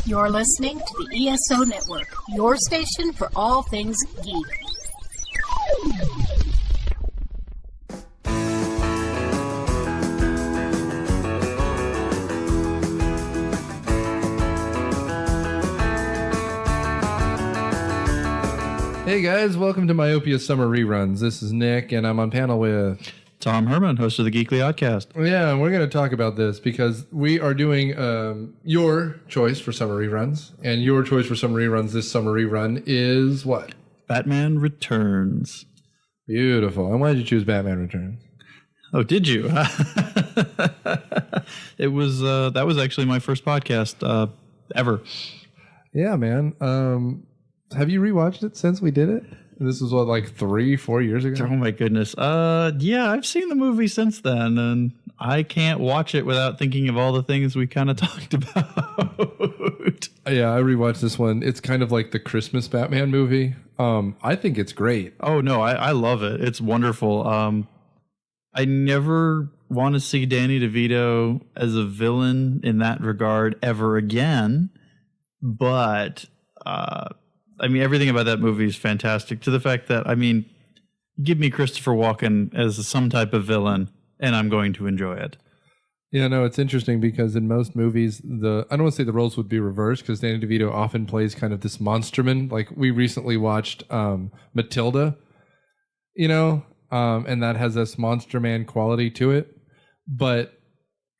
You're listening to the ESO Network, your station for all things geek. Hey guys, welcome to Myopia Summer Reruns. This is Nick, and I'm on panel with Tom Herman, host of the Geekly Oddcast. Yeah, and we're going to talk about this because we are doing your choice for summer reruns, and your choice for summer reruns this summer rerun is what? Batman Returns. Beautiful. And why did you choose Batman Returns? Oh, did you? It was that was actually my first podcast ever. Yeah, man. Have you rewatched it since we did it? This was what, like 3-4 years ago? Oh my goodness. Yeah, I've seen the movie since then, and I can't watch it without thinking of all the things we kind of talked about. Yeah, I rewatched this one. It's kind of like the Christmas Batman movie. I think it's great. Oh no, I love it. It's wonderful. I never want to see Danny DeVito as a villain in that regard ever again, but I mean, everything about that movie is fantastic, to the fact that, I mean, give me Christopher Walken as some type of villain, and I'm going to enjoy it. Yeah, no, it's interesting because in most movies, I don't want to say the roles would be reversed because Danny DeVito often plays kind of this monsterman. Like, we recently watched Matilda, and that has this monster man quality to it. But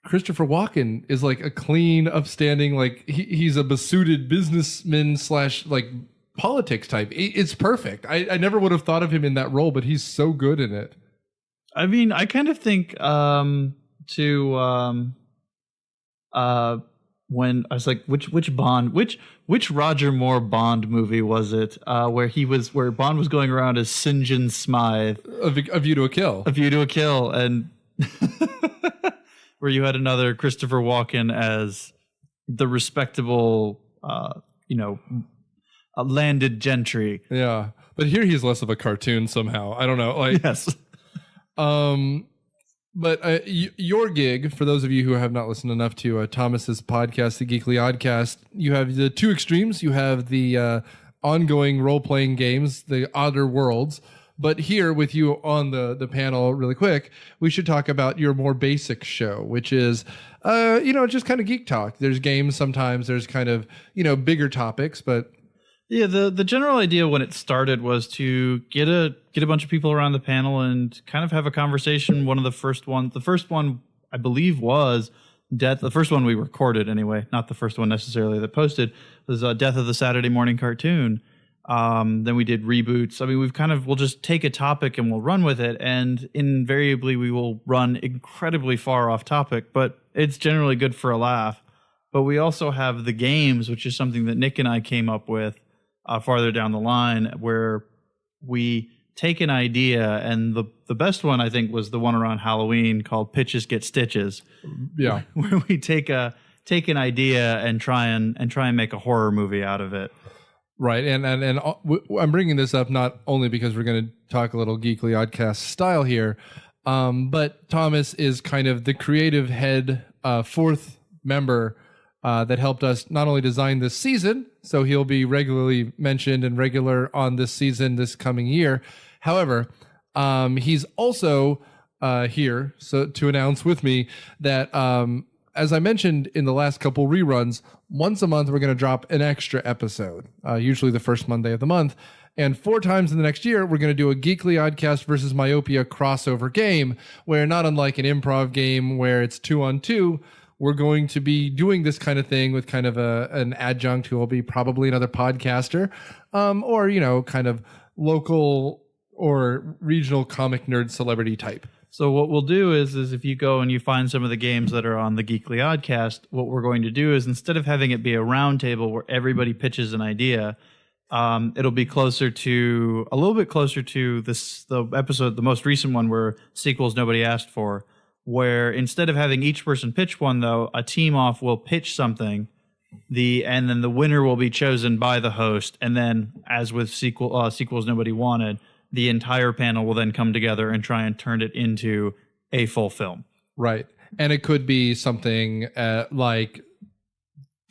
Christopher Walken is like a clean, upstanding, like he's a besuited businessman / like politics type. It's perfect. I never would have thought of him in that role, but he's so good in it. I mean, I kind of think when I was like, which Bond, which Roger Moore Bond movie was it? Where Bond was going around as St. John Smythe, A View to a Kill. A View to a Kill, and where you had another Christopher Walken as the respectable, landed gentry. Yeah, but here he's less of a cartoon somehow. I don't know. Like, yes. But your gig, for those of you who have not listened enough to Thomas's podcast, The Geekly Oddcast, you have the two extremes. You have the ongoing role-playing games, the Odder Worlds. But here with you on the panel really quick, we should talk about your more basic show, which is, just kind of geek talk. There's games sometimes, there's kind of, bigger topics, but... Yeah, the general idea when it started was to get a bunch of people around the panel and kind of have a conversation. The first one I believe was Death. The first one we recorded anyway, not the first one necessarily that posted, was Death of the Saturday Morning Cartoon. Then we did reboots. I mean, we'll just take a topic and we'll run with it, and invariably we will run incredibly far off topic, but it's generally good for a laugh. But we also have the games, which is something that Nick and I came up with farther down the line, where we take an idea, and the best one I think was the one around Halloween called Pitches Get Stitches. Yeah, where we take an idea and try and make a horror movie out of it. Right, and I'm bringing this up not only because we're going to talk a little Geekly Oddcast style here, but Thomas is kind of the creative head, fourth member that helped us not only design this season, so he'll be regularly mentioned and regular on this season this coming year. However, he's also here to announce with me that, as I mentioned in the last couple reruns, once a month we're going to drop an extra episode, usually the first Monday of the month. And 4 times in the next year, we're going to do a Geekly Oddcast versus Myopia crossover game, where not unlike an improv game where it's 2-on-2, we're going to be doing this kind of thing with kind of an adjunct who will be probably another podcaster, or, kind of local or regional comic nerd celebrity type. So what we'll do is if you go and you find some of the games that are on the Geekly Oddcast, what we're going to do is, instead of having it be a round table where everybody pitches an idea, it'll be a little bit closer to the episode, the most recent one, where sequels nobody asked for, where instead of having each person pitch one, though, a team off will pitch something, and then the winner will be chosen by the host, and then, as with sequels nobody wanted, the entire panel will then come together and try and turn it into a full film. Right. And it could be something like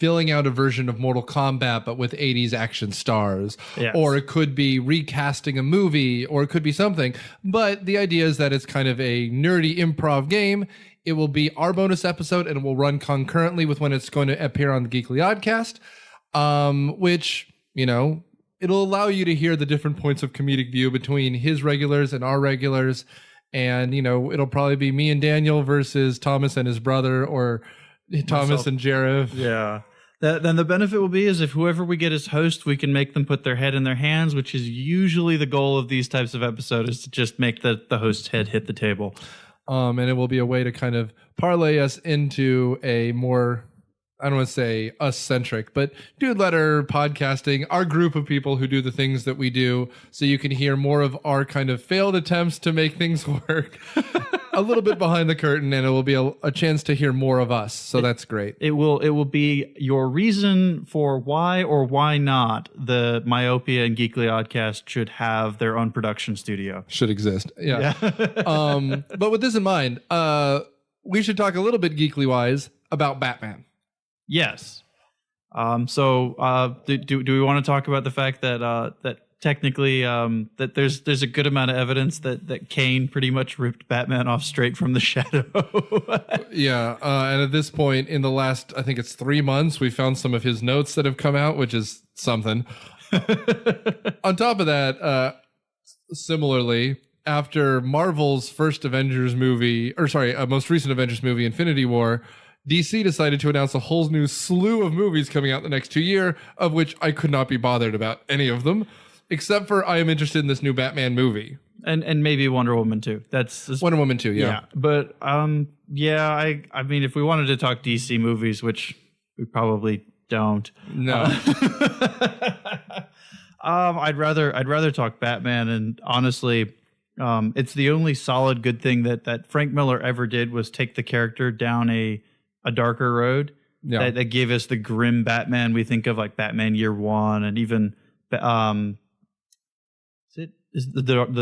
filling out a version of Mortal Kombat, but with 80s action stars. Yes. Or it could be recasting a movie, or it could be something. But the idea is that it's kind of a nerdy improv game. It will be our bonus episode, and it will run concurrently with when it's going to appear on the Geekly Oddcast, which, you know, it'll allow you to hear the different points of comedic view between his regulars and our regulars. And, you know, it'll probably be me and Daniel versus Thomas and his brother, or Thomas and Jareth. Yeah. Then the benefit will be is if whoever we get as host, we can make them put their head in their hands, which is usually the goal of these types of episodes, is to just make the host's head hit the table. And it will be a way to kind of parlay us into a more, I don't want to say us-centric, but dude letter podcasting, our group of people who do the things that we do, so you can hear more of our kind of failed attempts to make things work a little bit behind the curtain, and it will be a chance to hear more of us. So that's great. It will be your reason for why or why not the Myopia and Geekly Oddcast should have their own production studio. Should exist. Yeah. But with this in mind, we should talk a little bit geekly-wise about Batman. Yes. So do we want to talk about the fact that that technically that there's a good amount of evidence that Kane pretty much ripped Batman off straight from the shadow? Yeah. And at this point in the last, I think it's 3 months, we found some of his notes that have come out, which is something. On top of that, similarly, after Marvel's first Avengers movie, most recent Avengers movie, Infinity War, DC decided to announce a whole new slew of movies coming out the next 2 years, of which I could not be bothered about any of them, except for I am interested in this new Batman movie. And maybe Wonder Woman too. That's Wonder Woman too, yeah. But I mean, if we wanted to talk DC movies, which we probably don't. No. I'd rather talk Batman, and honestly, it's the only solid good thing that Frank Miller ever did was take the character down a darker road that gave us the grim Batman we think of, like Batman Year One, and even the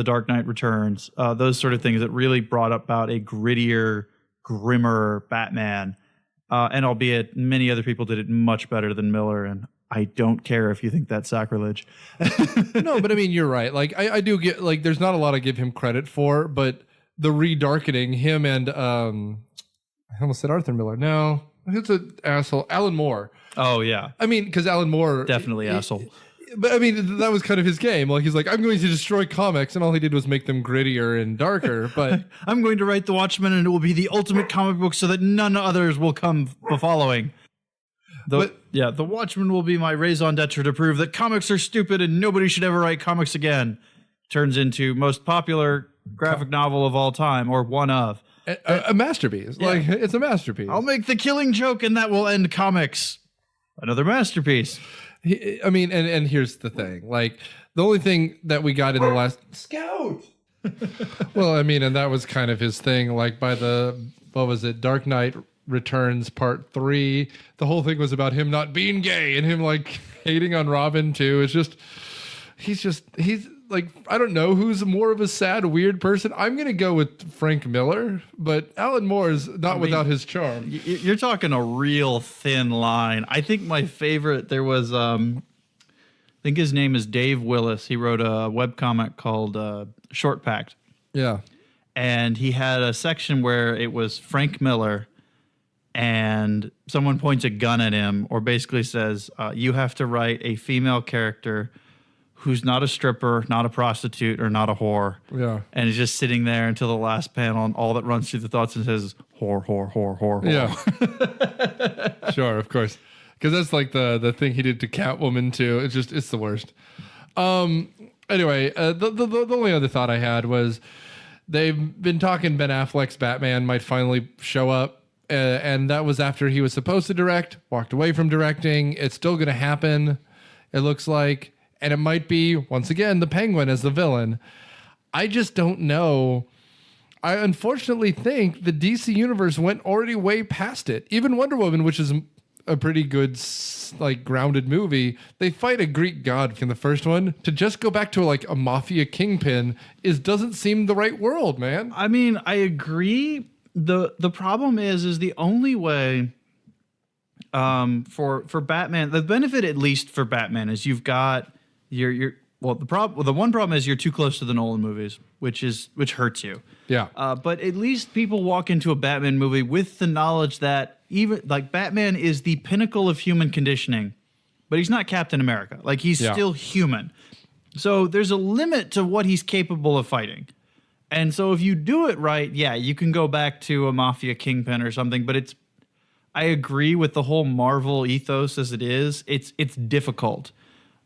Dark Knight Returns, those sort of things that really brought about a grittier, grimmer Batman. And albeit many other people did it much better than Miller, and I don't care if you think that's sacrilege. No, but I mean, you're right. Like I do get, like, there's not a lot I give him credit for, but the redarkening him and I almost said Arthur Miller. No, it's an asshole. Alan Moore. Oh, yeah. I mean, because Alan Moore... Definitely asshole. But I mean, that was kind of his game. Like, he's like, I'm going to destroy comics, and all he did was make them grittier and darker. But I'm going to write The Watchmen, and it will be the ultimate comic book so that none others will come following. The Watchmen will be my raison d'etre to prove that comics are stupid and nobody should ever write comics again. Turns into most popular graphic novel of all time, or one of. A masterpiece. Yeah. Like, it's a masterpiece. I'll make the Killing Joke, and that will end comics. Another masterpiece. I mean, and here's the thing. Like, the only thing that we got in the last... Scout! Well, I mean, and that was kind of his thing. Like, by what was it? Dark Knight Returns Part 3. The whole thing was about him not being gay and him, like, hating on Robin, too. It's just... He's like, I don't know who's more of a sad, weird person. I'm going to go with Frank Miller, but Alan Moore is not without his charm. You're talking a real thin line. I think my favorite, there was, I think his name is Dave Willis. He wrote a webcomic called Short Packed. Yeah. And he had a section where it was Frank Miller and someone points a gun at him, or basically says, you have to write a female character who's not a stripper, not a prostitute, or not a whore. Yeah. And he's just sitting there until the last panel, and all that runs through the thoughts and says, whore, whore, whore, whore, whore. Yeah. Sure, of course. Because that's like the thing he did to Catwoman, too. It's the worst. Anyway, the only other thought I had was they've been talking Ben Affleck's Batman might finally show up. And that was after he was supposed to direct, walked away from directing. It's still going to happen, it looks like. And it might be, once again, the Penguin as the villain. I just don't know. I unfortunately think the DC universe went already way past it. Even Wonder Woman, which is a pretty good, like, grounded movie, they fight a Greek god in the first one. To just go back to, like, a mafia kingpin doesn't seem the right world, man. I mean, I agree. The problem is the only way For Batman, the benefit at least for Batman is you've got the one problem is you're too close to the Nolan movies, which hurts you. Yeah. But at least people walk into a Batman movie with the knowledge that even like Batman is the pinnacle of human conditioning, but he's not Captain America. Like he's still human. So there's a limit to what he's capable of fighting. And so if you do it right, yeah, you can go back to a mafia kingpin or something, but I agree with the whole Marvel ethos as it is. It's difficult.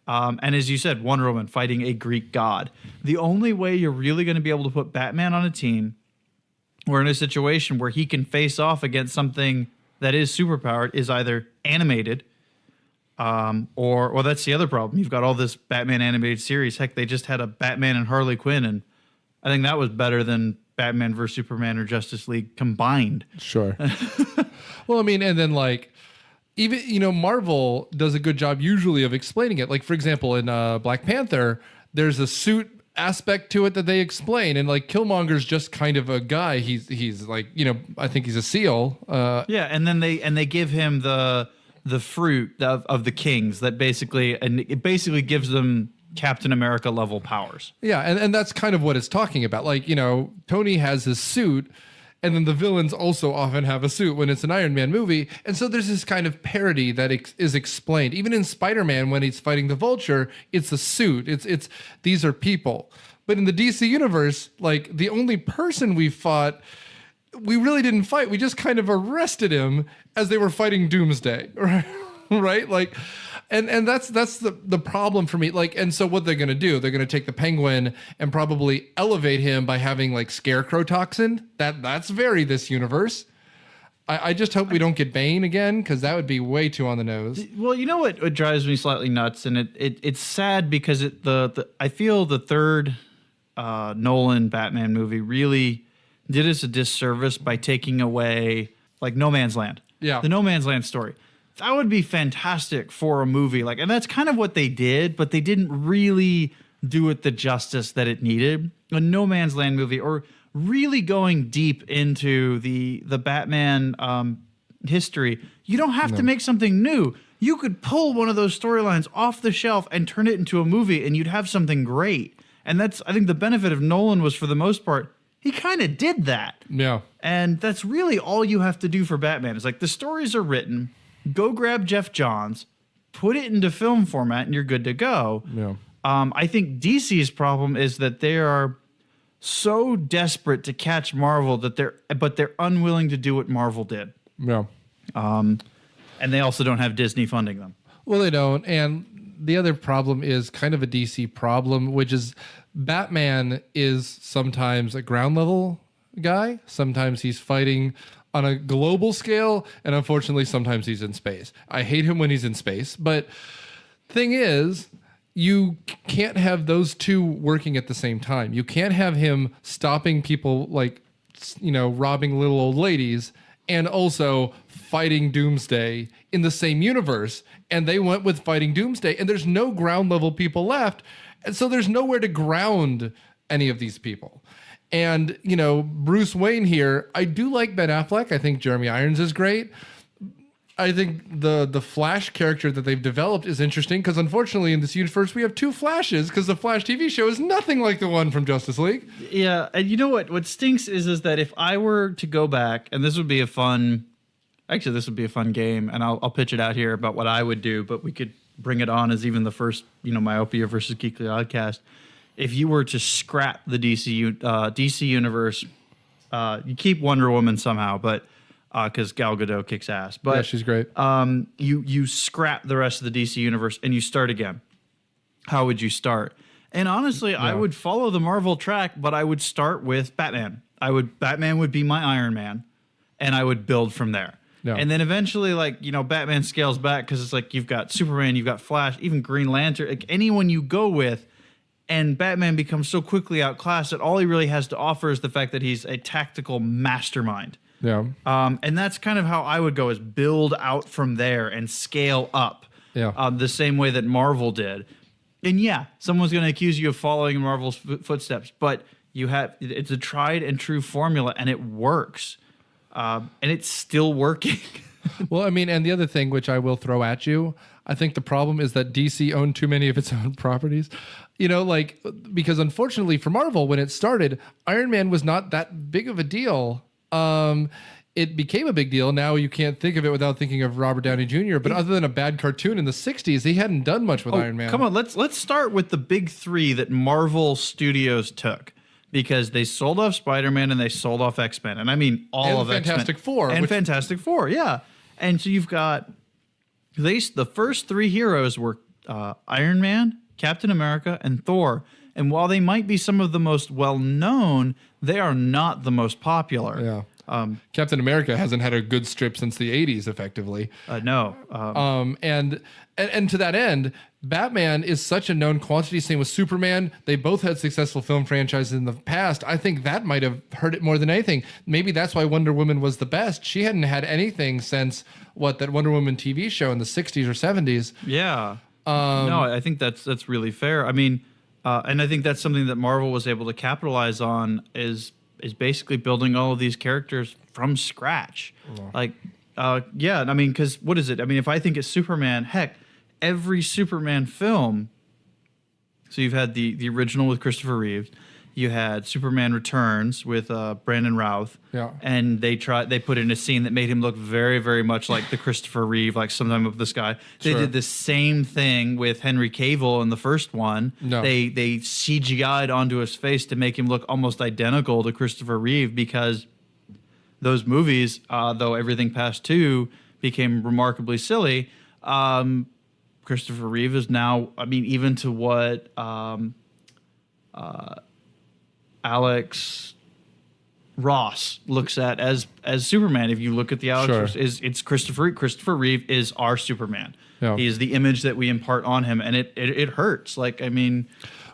And as you said, Wonder Woman fighting a Greek god. The only way you're really going to be able to put Batman on a team or in a situation where he can face off against something that is superpowered is either animated, or that's the other problem. You've got all this Batman animated series. Heck, they just had a Batman and Harley Quinn, and I think that was better than Batman vs. Superman or Justice League combined. Sure. Well, I mean, and then like, even, Marvel does a good job usually of explaining it. Like, for example, in Black Panther, there's a suit aspect to it that they explain. And like Killmonger's just kind of a guy. He's like, I think he's a SEAL. Yeah. And then they give him the fruit of the kings that basically gives them Captain America level powers. Yeah. And that's kind of what it's talking about. Like, Tony has his suit, and then the villains also often have a suit when it's an Iron Man movie. And so there's this kind of parody that is explained. Even in Spider-Man, when he's fighting the Vulture, it's a suit. It's these are people. But in the DC universe, like the only person we fought, we really didn't fight. We just kind of arrested him as they were fighting Doomsday, right? Like, and that's the problem for me. Like, and so what they're going to do, they're going to take the Penguin and probably elevate him by having like scarecrow toxin. That's very this universe. I just hope we don't get Bane again, because that would be way too on the nose. Well, you know what drives me slightly nuts, and it's sad because I feel the third Nolan Batman movie really did us a disservice by taking away like No Man's Land. Yeah. The No Man's Land story. That would be fantastic for a movie. Like, and that's kind of what they did, but they didn't really do it the justice that it needed. A No Man's Land movie, or really going deep into the Batman history. You don't have to make something new. You could pull one of those storylines off the shelf and turn it into a movie, and you'd have something great. And I think the benefit of Nolan was, for the most part, he kind of did that. Yeah. And that's really all you have to do for Batman. It's like the stories are written. Go grab Jeff Johns, put it into film format, and you're good to go. Yeah. I think DC's problem is that they are so desperate to catch Marvel that they're unwilling to do what Marvel did. Yeah. And they also don't have Disney funding them. Well, they don't. And the other problem is kind of a DC problem, which is Batman is sometimes a ground level guy. Sometimes he's fighting on a global scale, and unfortunately, sometimes he's in space. I hate him when he's in space, but thing is, you can't have those two working at the same time. You can't have him stopping people like, robbing little old ladies and also fighting Doomsday in the same universe. And they went with fighting Doomsday, and there's no ground level people left. And so there's nowhere to ground any of these people. And, Bruce Wayne here, I do like Ben Affleck. I think Jeremy Irons is great. I think the Flash character that they've developed is interesting, because unfortunately in this universe we have two Flashes, because the Flash TV show is nothing like the one from Justice League. Yeah, and you know what stinks is that if I were to go back, and this would be a fun game, and I'll pitch it out here about what I would do, but we could bring it on as even the first, Myopia versus Geekly Oddcast. If you were to scrap the DC universe, you keep Wonder Woman somehow, but because Gal Gadot kicks ass. But yeah, she's great. You scrap the rest of the DC universe and you start again. How would you start? And honestly, I would follow the Marvel track, but I would start with Batman. Batman would be my Iron Man, and I would build from there. Yeah. And then eventually, Batman scales back, because it's like you've got Superman, you've got Flash, even Green Lantern, like anyone you go with. And Batman becomes so quickly outclassed that all he really has to offer is the fact that he's a tactical mastermind. Yeah. And that's kind of how I would go, is build out from there and scale up. Yeah. The same way that Marvel did. And yeah, someone's going to accuse you of following Marvel's footsteps, but it's a tried and true formula, and it works. And it's still working. Well, I mean, and the other thing, which I will throw at you, I think the problem is that DC owned too many of its own properties. You know, like, because unfortunately for Marvel, when it started, Iron Man was not that big of a deal. It became a big deal. Now you can't think of it without thinking of Robert Downey Jr. But other than a bad cartoon in the 60s, he hadn't done much with Iron Man. Come on, let's start with the big three that Marvel Studios took. Because they sold off Spider-Man and they sold off X-Men. And I mean all of X-Men. Fantastic Four. And Fantastic Four, yeah. And so you've got... the first three heroes were Iron Man, Captain America, and Thor. And while they might be some of the most well-known, they are not the most popular. Yeah. Captain America hasn't had a good strip since the 80s, effectively. No. And to that end, Batman is such a known quantity. Same with Superman. They both had successful film franchises in the past. I think that might have hurt it more than anything. Maybe that's why Wonder Woman was the best. She hadn't had anything since, that Wonder Woman TV show in the 60s or 70s. Yeah. No, I think that's really fair. I mean, and I think that's something that Marvel was able to capitalize on is basically building all of these characters from scratch. Yeah. I mean, because what is it? I mean, if I think it's Superman, heck, every Superman film. So you've had the original with Christopher Reeve. You had Superman Returns with Brandon Routh. Yeah. And they put in a scene that made him look very, very much like the Christopher Reeve, like Sometime Up the Sky. They did the same thing with Henry Cavill in the first one. No. They CGI'd onto his face to make him look almost identical to Christopher Reeve because those movies, though everything past two became remarkably silly, Christopher Reeve is now, I mean, even to what Alex Ross looks at as Superman. If you look at the Alex, it's Christopher Reeve is our Superman. Yeah. He is the image that we impart on him, and it hurts. Like, I mean,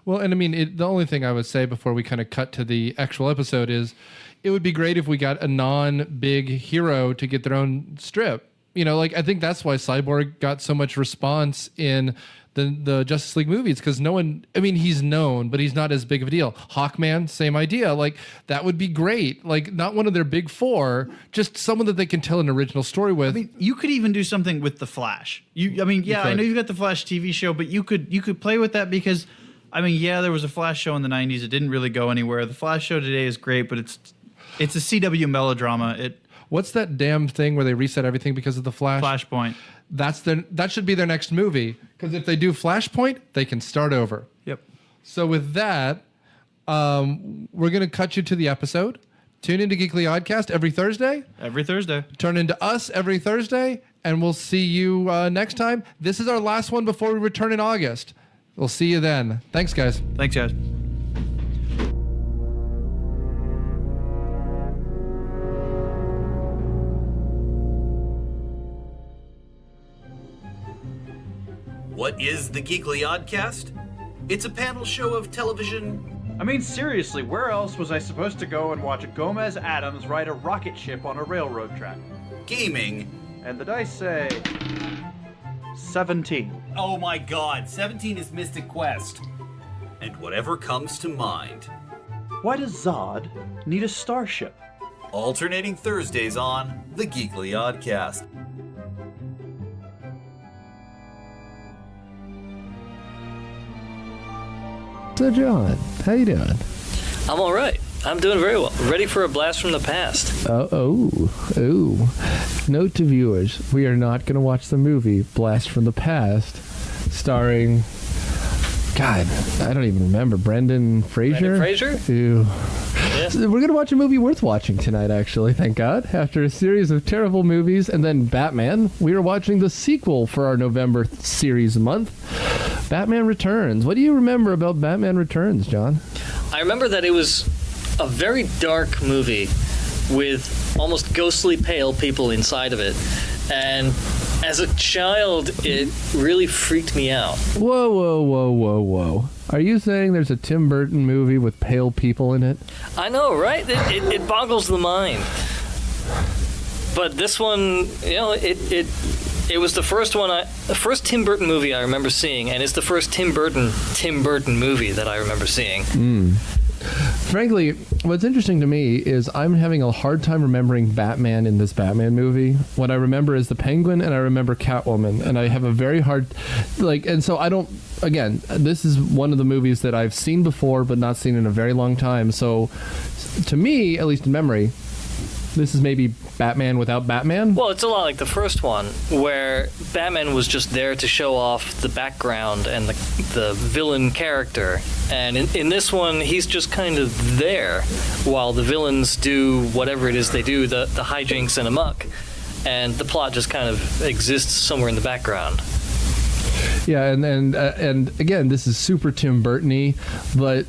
well, and I mean, the only thing I would say before we kind of cut to the actual episode is, it would be great if we got a non-big hero to get their own strip. You know, like, I think that's why Cyborg got so much response in the Justice League movies, because no one, I mean, he's known, but he's not as big of a deal. Hawkman, same idea. Like, that would be great. Like, not one of their big four, just someone that they can tell an original story with. I mean, you could even do something with the Flash. I know you've got the Flash TV show, but you could play with that because, I mean, yeah, there was a Flash show in the 90s. It didn't really go anywhere. The Flash show today is great, but it's a CW melodrama. What's that damn thing where they reset everything because of the Flash? Flashpoint. That should be their next movie, because if they do Flashpoint, they can start over. Yep. So with that, we're going to cut you to the episode. Tune into Geekly Oddcast every Thursday. Every Thursday. Turn into us every Thursday, and we'll see you next time. This is our last one before we return in August. We'll see you then. Thanks, guys. Thanks, guys. What is the Geekly Oddcast? It's a panel show of television. I mean, seriously, where else was I supposed to go and watch Gomez Adams ride a rocket ship on a railroad track? Gaming. And the dice say 17. Oh my god, 17 is Mystic Quest. And whatever comes to mind. Why does Zod need a starship? Alternating Thursdays on the Geekly Oddcast. So John, how you doing? I'm all right. I'm doing very well. Ready for a blast from the past. Oh. Note to viewers, we are not going to watch the movie Blast from the Past, starring, God, I don't even remember, Brendan Fraser? Ew. Yeah. So we're going to watch a movie worth watching tonight, actually, thank God. After a series of terrible movies and then Batman, we are watching the sequel for our November series month, Batman Returns. What do you remember about Batman Returns, John? I remember that it was a very dark movie with almost ghostly pale people inside of it. And as a child, it really freaked me out. Whoa. Are you saying there's a Tim Burton movie with pale people in it? I know, right? It boggles the mind. But this one, you know, it was the first Tim Burton movie I remember seeing, and it's the first Tim Burton movie that I remember seeing. Frankly, what's interesting to me is I'm having a hard time remembering Batman in this Batman movie. What I remember is the Penguin, and I remember Catwoman, and I have a very hard, and so I don't. Again, this is one of the movies that I've seen before, but not seen in a very long time. So, to me, at least in memory, this is maybe Batman without Batman. Well, it's a lot like the first one, where Batman was just there to show off the background and the villain character. And in this one, he's just kind of there while the villains do whatever it is they do, the hijinks and amok. And the plot just kind of exists somewhere in the background. Yeah, and again, this is super Tim Burton-y, but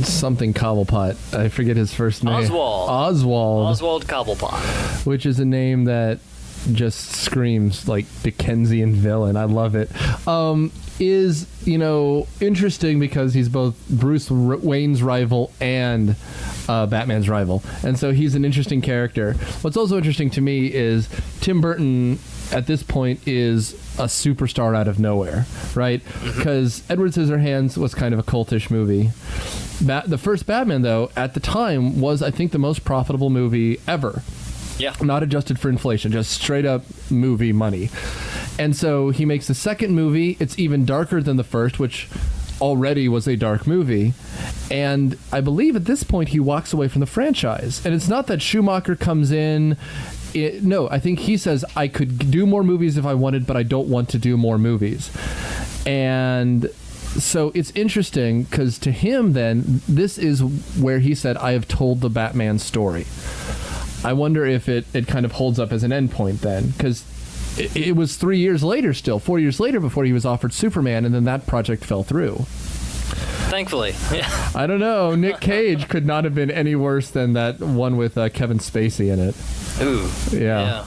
something Cobblepot. I forget his first name. Oswald Cobblepot. Which is a name that just screams like Dickensian villain. I love it. Is, interesting because he's both Bruce Wayne's rival and Batman's rival. And so he's an interesting character. What's also interesting to me is Tim Burton at this point is a superstar out of nowhere, right? Because Edward Scissorhands was kind of a cultish movie. The first Batman, though, at the time was, I think, the most profitable movie ever. Yeah. Not adjusted for inflation, just straight up movie money. And so he makes the second movie. It's even darker than the first, which already was a dark movie. And I believe at this point he walks away from the franchise. And it's not that Schumacher comes in. No, I think he says, I could do more movies if I wanted, but I don't want to do more movies. And so it's interesting because to him then, this is where he said, I have told the Batman story. I wonder if it kind of holds up as an endpoint then, because it was 4 years later before he was offered Superman, and then that project fell through. Thankfully. Yeah. I don't know. Nick Cage could not have been any worse than that one with Kevin Spacey in it. Ooh. Yeah.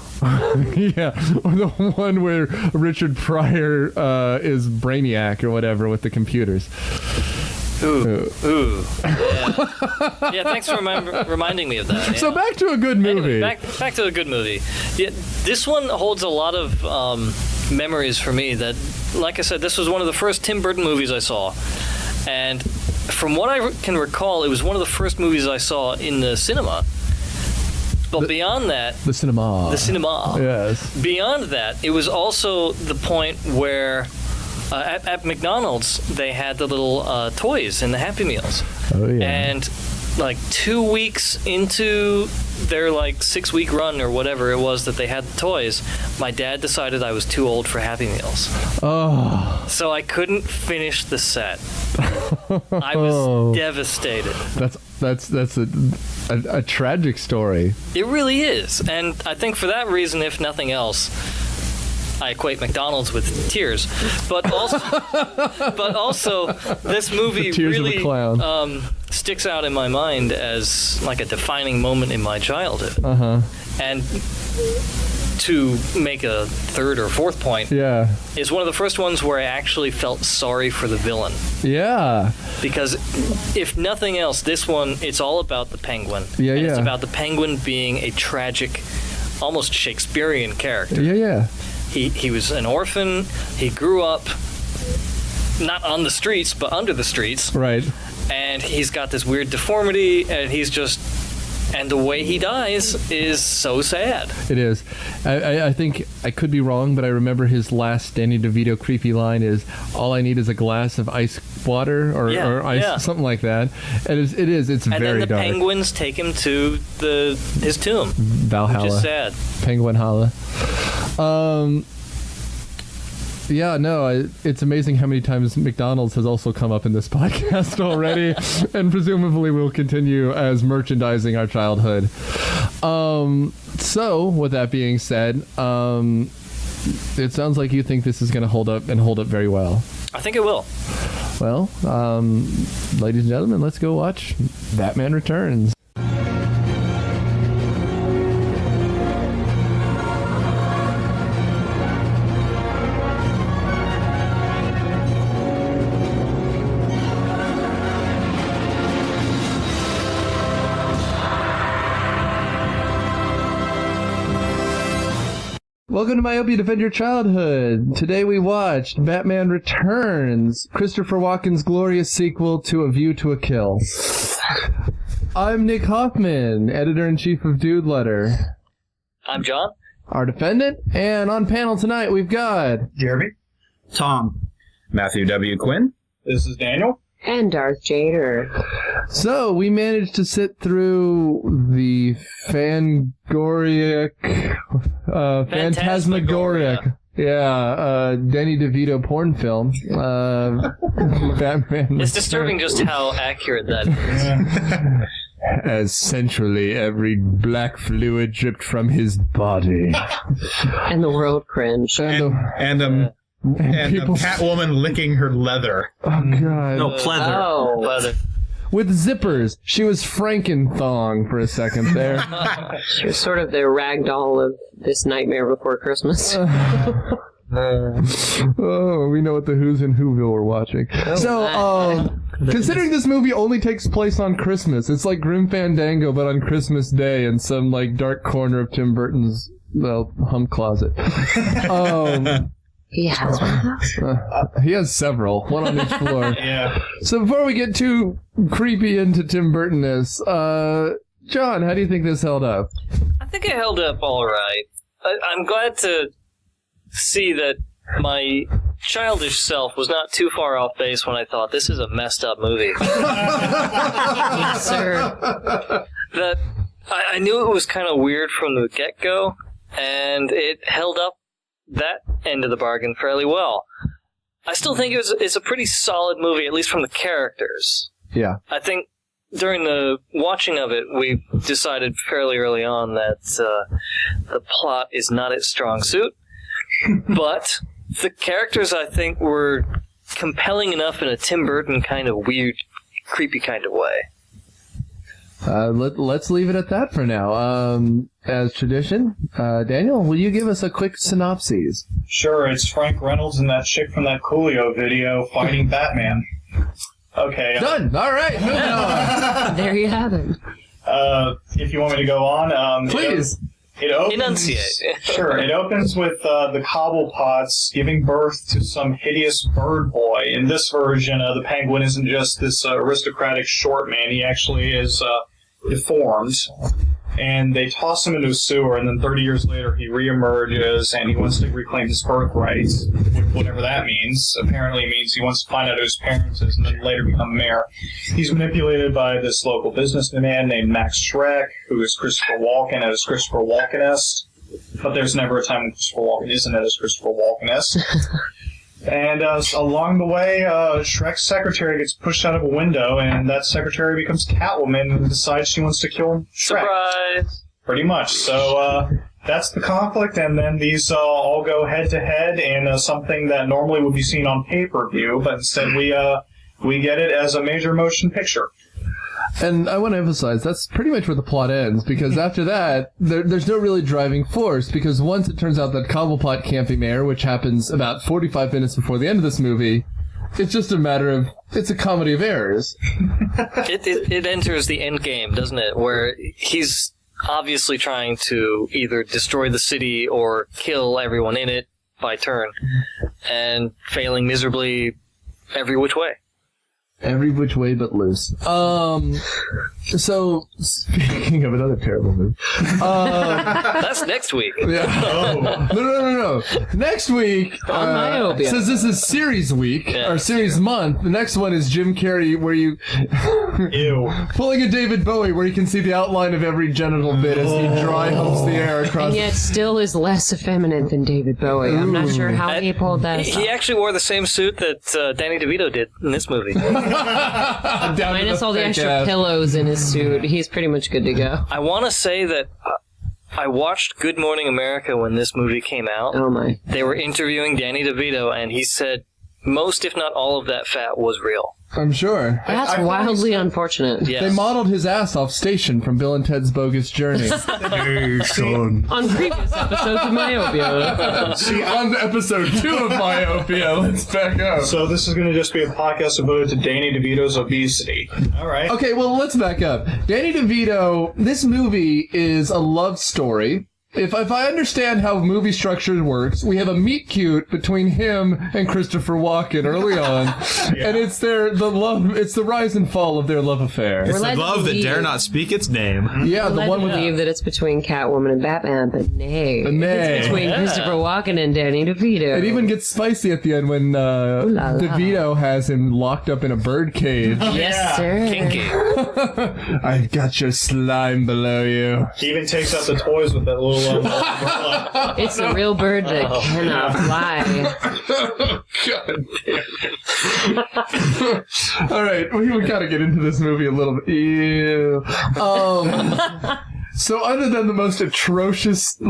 Yeah. Or the one where Richard Pryor is Brainiac or whatever with the computers. Ooh. Yeah. Yeah, thanks for reminding me of that. Yeah. So back to a good movie. Anyway, back to a good movie. Yeah, this one holds a lot of memories for me that, like I said, this was one of the first Tim Burton movies I saw. And from what I can recall, it was one of the first movies I saw in the cinema. But beyond that... The cinema. Yes. Beyond that, it was also the point where... at McDonald's, they had the little toys in the Happy Meals. Oh, yeah. And, 2 weeks into their, 6-week run or whatever it was that they had the toys, my dad decided I was too old for Happy Meals. Oh. So I couldn't finish the set. I was devastated. That's a tragic story. It really is. And I think for that reason, if nothing else... I equate McDonald's with tears, but also this movie really sticks out in my mind as like a defining moment in my childhood. And to make a third or fourth point, is one of the first ones where I actually felt sorry for the villain. Yeah. Because if nothing else, this one, it's all about the Penguin. Yeah, and it's about the Penguin being a tragic, almost Shakespearean character. Yeah. He was an orphan. He grew up not on the streets, but under the streets. Right. And he's got this weird deformity, and and the way he dies is so sad. It is. I think I could be wrong, but I remember his last Danny DeVito creepy line is, all I need is a glass of ice water or ice, something like that. And it's very dark. And then the penguins take him to his tomb. Valhalla. Which is sad. Penguin Holla. Yeah, no, it's amazing how many times McDonald's has also come up in this podcast already, and presumably will continue as merchandising our childhood. So, with that being said, it sounds like you think this is going to hold up very well. I think it will. Well, ladies and gentlemen, let's go watch Batman Returns. Welcome to Myopia Defend Your Childhood. Today we watched Batman Returns, Christopher Walken's glorious sequel to A View to a Kill. I'm Nick Hoffman, editor-in-chief of Dude Letter. I'm John. Our defendant, and on panel tonight we've got Jeremy. Tom. Matthew W. Quinn. This is Daniel. And Darth Jader. So, we managed to sit through the phantasmagoric, Danny DeVito porn film, Batman. It's disturbing just how accurate that is. As centrally every black fluid dripped from his body. And the world cringed. And people... Catwoman licking her leather. Oh, God. No, pleather. Oh. Pleather. With zippers. She was Frankenthong for a second there. She was sort of the ragdoll of this Nightmare Before Christmas. Oh, we know what the Who's in Whoville we're watching. Considering this movie only takes place on Christmas, it's like Grim Fandango, but on Christmas Day in some like dark corner of Tim Burton's hump closet. He has one. He has several, one on each floor. Yeah. So before we get too creepy into Tim Burton-ness, John, how do you think this held up? I think it held up all right. I'm glad to see that my childish self was not too far off base when I thought this is a messed up movie. Yes, sir. That I knew it was kind of weird from the get-go, and it held up that end of the bargain fairly well. I still think it's a pretty solid movie, at least from the characters. Yeah. I think during the watching of it, we decided fairly early on that the plot is not its strong suit, but the characters, I think, were compelling enough in a Tim Burton kind of weird, creepy kind of way. Let's leave it at that for now. As tradition, Daniel, will you give us a quick synopsis? Sure, it's Frank Reynolds and that chick from that Coolio video fighting Batman. Okay. Done! All right, moving on. There you have it. If you want me to go on, Please. It opens, Enunciate. Sure, it opens with the Cobblepots giving birth to some hideous bird boy. In this version, the Penguin isn't just this aristocratic short man. He actually is deformed. And they toss him into a sewer, and then 30 years later he reemerges, and he wants to reclaim his birthright, whatever that means. Apparently it means he wants to find out who his parents is, and then later become mayor. He's manipulated by this local businessman named Max Schreck, who is Christopher Walken as Christopher Walken-esque. But there's never a time when Christopher Walken isn't as Christopher Walken-esque. And along the way, Shrek's secretary gets pushed out of a window, and that secretary becomes Catwoman and decides she wants to kill Shrek. Surprise! Pretty much. So that's the conflict, and then these all go head-to-head in something that normally would be seen on pay-per-view, but instead we get it as a major motion picture. And I want to emphasize, that's pretty much where the plot ends, because after that, there's no really driving force, because once it turns out that Cobblepot can't be mayor, which happens about 45 minutes before the end of this movie, it's just a matter of, it's a comedy of errors. It enters the end game, doesn't it? Where he's obviously trying to either destroy the city or kill everyone in it by turn, and failing miserably every which way. Every which way but loose. So, speaking of another terrible movie. That's next week. Yeah. No. Next week, since this is series week, or series month, the next one is Jim Carrey, where you... Ew. Pulling a David Bowie, where you can see the outline of every genital bit as he dry humps the air across... And yet still is less effeminate than David Bowie. I'm not sure how he pulled that He actually wore the same suit that Danny DeVito did in this movie. Minus all the extra pillows in his suit, he's pretty much good to go. I want to say that I watched Good Morning America when this movie came out. Oh my. They were interviewing Danny DeVito, and he said most, if not all of that fat was real. I'm sure. That's wildly unfortunate. Yes. They modeled his ass off Station from Bill and Ted's Bogus Journey. Station. On previous episodes of Myopia. See, on episode 2 of Myopia, let's back up. So this is going to just be a podcast devoted to Danny DeVito's obesity. All right. Okay, well, let's back up. Danny DeVito, this movie is a love story, If I understand how movie structure works, we have a meet cute between him and Christopher Walken early on, and it's the rise and fall of their love affair. It's the love that dare not speak its name. Yeah, the one with believe that it's between Catwoman and Batman, but nay. Nay. It's between Christopher Walken and Danny DeVito. It even gets spicy at the end when Devito has him locked up in a bird cage. Yes, sir. Kinky. I've got your slime below you. He even takes out the toys with that little umbrella. It's the real bird that cannot fly. God damn. All right, we gotta get into this movie a little bit. Ew. So other than the most atrocious,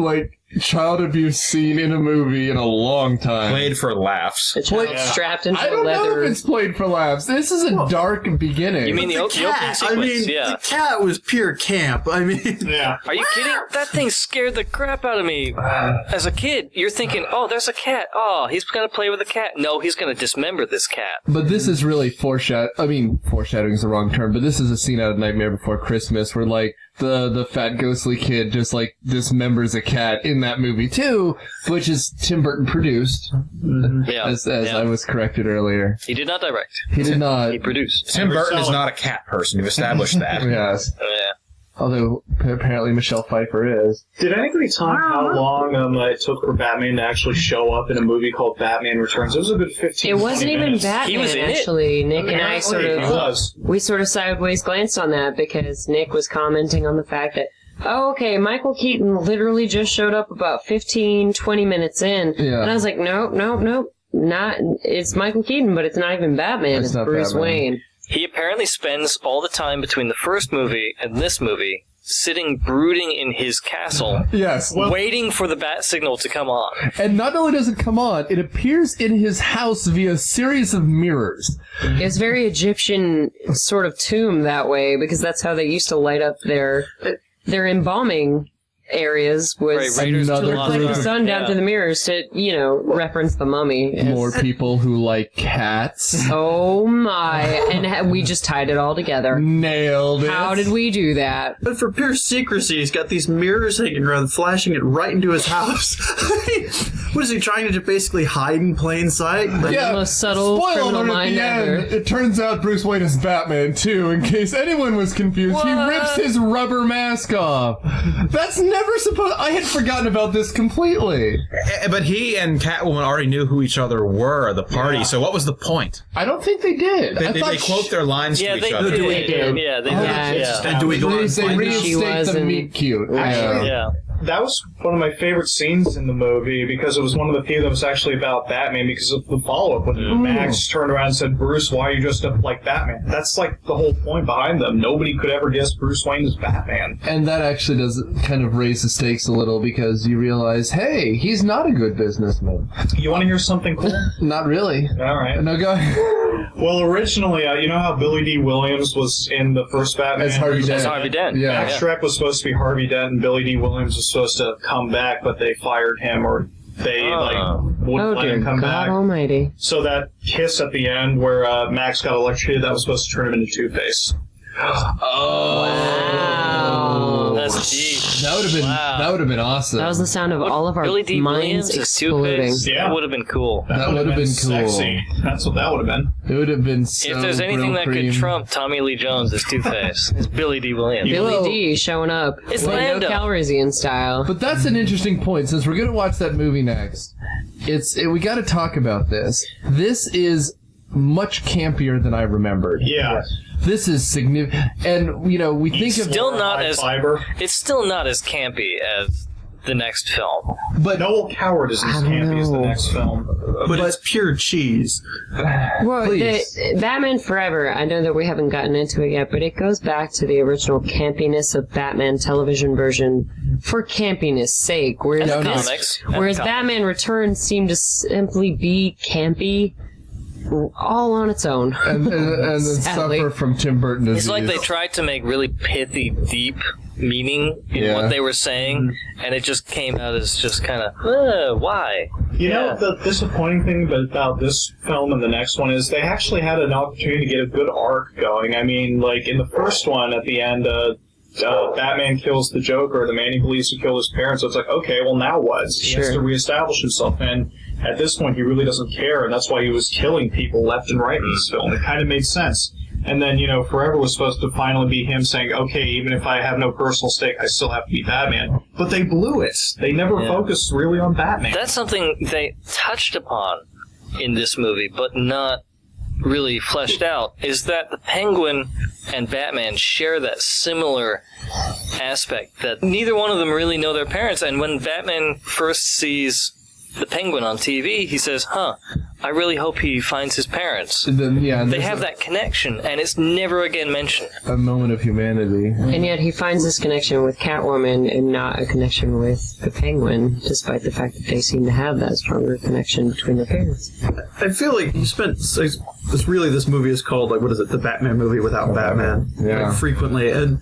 child abuse scene in a movie in a long time. Played for laughs. The child strapped into I don't know leather. if it's played for laughs. This is a dark beginning. You mean the opening sequence? The cat was pure camp. Are you kidding? That thing scared the crap out of me. As a kid, you're thinking, oh, there's a cat. Oh, he's going to play with a cat. No, he's going to dismember this cat. But this is really foreshadowing is the wrong term, but this is a scene out of Nightmare Before Christmas where, the fat ghostly kid just, dismembers a cat in that movie, too, which is Tim Burton produced, as I was corrected earlier. He did not direct. He did not. He produced. Tim Burton is not a cat person. You've established that. Yes. Yeah. Although, apparently Michelle Pfeiffer is. Did anybody tell me how long it took for Batman to actually show up in a movie called Batman Returns? It was a good 15 It wasn't even minutes. Batman, He was in it. actually. Nick and I We sort of sideways glanced on that because Nick was commenting on the fact that, Michael Keaton literally just showed up about 15, 20 minutes in. Yeah. And I was like, nope. It's Michael Keaton, but it's not even Batman. It's not Bruce Batman. Wayne. He apparently spends all the time between the first movie and this movie sitting brooding in his castle, Yes. waiting for the bat signal to come on. And not only does it come on, it appears in his house via a series of mirrors. It's very Egyptian sort of tomb that way because that's how they used to light up their embalming areas was Right, Raiders Another to the Lost group like of- the sun down Yeah. to the mirrors to, reference the mummy. More people who like cats. Oh my. And we just tied it all together. Nailed it. How did we do that? But for pure secrecy, he's got these mirrors hanging around, flashing it right into his house. What is he trying to basically hide in plain sight? The most subtle Spoiler criminal alert at mind the ever. end. It turns out Bruce Wayne is Batman too, in case anyone was confused. He rips his rubber mask off. That's never supposed... I had forgotten about this completely. But he and Catwoman already knew who each other were at the party, so what was the point? I don't think they did. They, I they, thought they quote their lines Yeah, to they each other. did. They did. Yeah, they Yeah. did. Yeah. And do we go on They who she reinstate was the and- meet cute. Actually, Yeah. That was one of my favorite scenes in the movie because it was one of the few that was actually about Batman because of the follow-up when Max turned around and said, Bruce, why are you dressed up like Batman? That's like the whole point behind them. Nobody could ever guess Bruce Wayne is Batman. And that actually does kind of raise the stakes a little because you realize, hey, he's not a good businessman. You want to hear something cool? Not really. All right. No, go ahead. Well, originally, you know how Billy D. Williams was in the first Batman? As Harvey Dent. That's Harvey Dent. Yeah. Max Schreck was supposed to be Harvey Dent, and Billy D. Williams was supposed to come back, but they fired him, or they wouldn't Oh, let dear him come God back. almighty. So that kiss at the end where Max got electrocuted, that was supposed to turn him into Two-Face. Wow. That's deep. That would have been awesome. That was the sound of all of our Billy D. minds Williams as exploding. Two-Face? Yeah. That would have been cool. That would have been cool. Sexy. That's what that would have been. It would have been so If there's anything that Brill could cream. trump Tommy Lee Jones as Two-Face, it's Billy D. Williams. Billy D showing up. It's with Lando. No Calrissian style. But that's an interesting point. Since we're going to watch that movie next, we got to talk about this. This is much campier than I remembered. Yeah. This is significant, and we think of Still not as fiber. It's still not as campy as the next film. but Noel Coward isn't as campy as the next film. But it's pure cheese. Well, Please. Batman Forever, I know that we haven't gotten into it yet, but it goes back to the original campiness of Batman television version for campiness' sake. Whereas, And the this- comics. whereas Batman Returns seemed to simply be campy all on its own. and then Sadly. suffer from Tim Burton disease. It's like they tried to make really pithy, deep meaning in Yeah. what they were saying, and it just came out as just kind of, why? You know, the disappointing thing about this film and the next one is they actually had an opportunity to get a good arc going. I mean, like, in the first one, at the end, Batman kills the Joker, the man he believes to kill his parents. So it's like, okay, well, now what? He has to reestablish himself. And at this point, he really doesn't care, and that's why he was killing people left and right in this film. It kind of made sense. And then, Forever was supposed to finally be him saying, okay, even if I have no personal stake, I still have to be Batman. But they blew it. They never focused really on Batman. That's something they touched upon in this movie, but not really fleshed out, is that the Penguin and Batman share that similar aspect, that neither one of them really know their parents. And when Batman first sees the Penguin on TV, he says, I really hope he finds his parents. They have that connection, and it's never again mentioned. A moment of humanity. And yet he finds this connection with Catwoman and not a connection with the Penguin, despite the fact that they seem to have that stronger connection between their parents. I feel like you spent... this movie is called, the Batman movie without Batman. Yeah. Frequently, and...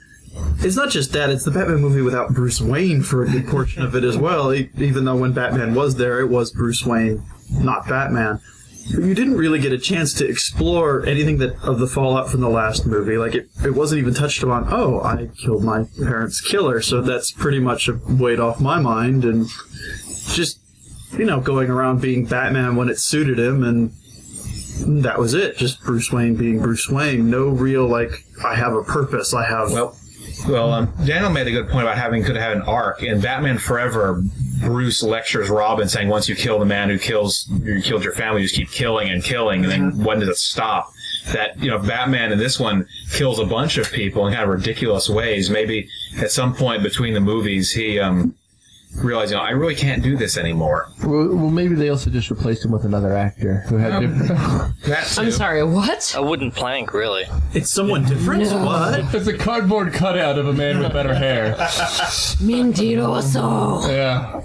It's not just that, it's the Batman movie without Bruce Wayne for a good portion of it as well, even though when Batman was there, it was Bruce Wayne, not Batman. But you didn't really get a chance to explore anything of the fallout from the last movie. It wasn't even touched upon, I killed my parents' killer, so that's pretty much a weight off my mind, and just, going around being Batman when it suited him, and that was it. Just Bruce Wayne being Bruce Wayne. No real, I have a purpose, I have... Well, Daniel made a good point about could have an arc. In Batman Forever, Bruce lectures Robin saying, once you kill the man who killed your family, you just keep killing and killing, and then when does it stop? That, Batman in this one kills a bunch of people in kind of ridiculous ways. Maybe at some point between the movies, he realized, I really can't do this anymore. Well, maybe they also just replaced him with another actor who had different... I'm sorry, what? A wooden plank, really. It's someone different? No. What? It's a cardboard cutout of a man with better hair. Mentiroso. Yeah.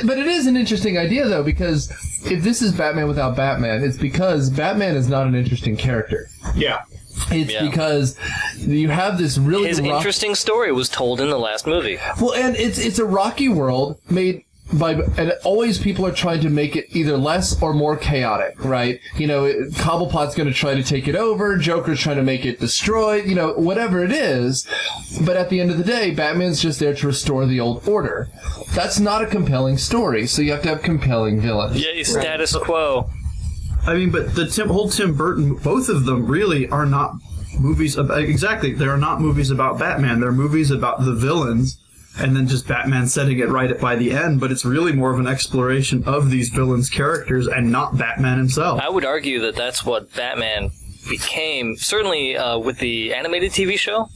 But it is an interesting idea, though, because if this is Batman without Batman, it's because Batman is not an interesting character. Yeah. It's because you have this really... His interesting story was told in the last movie. Well, and it's a rocky world made by... And always people are trying to make it either less or more chaotic, right? Cobblepot's going to try to take it over, Joker's trying to make it destroyed, whatever it is. But at the end of the day, Batman's just there to restore the old order. That's not a compelling story, so you have to have compelling villains. Yeah, status quo. I mean, but the whole Tim Burton, both of them really are not movies about... Exactly, they're not movies about Batman. They're movies about the villains, and then just Batman setting it right by the end, but it's really more of an exploration of these villains' characters and not Batman himself. I would argue that that's what Batman became, certainly with the animated TV show.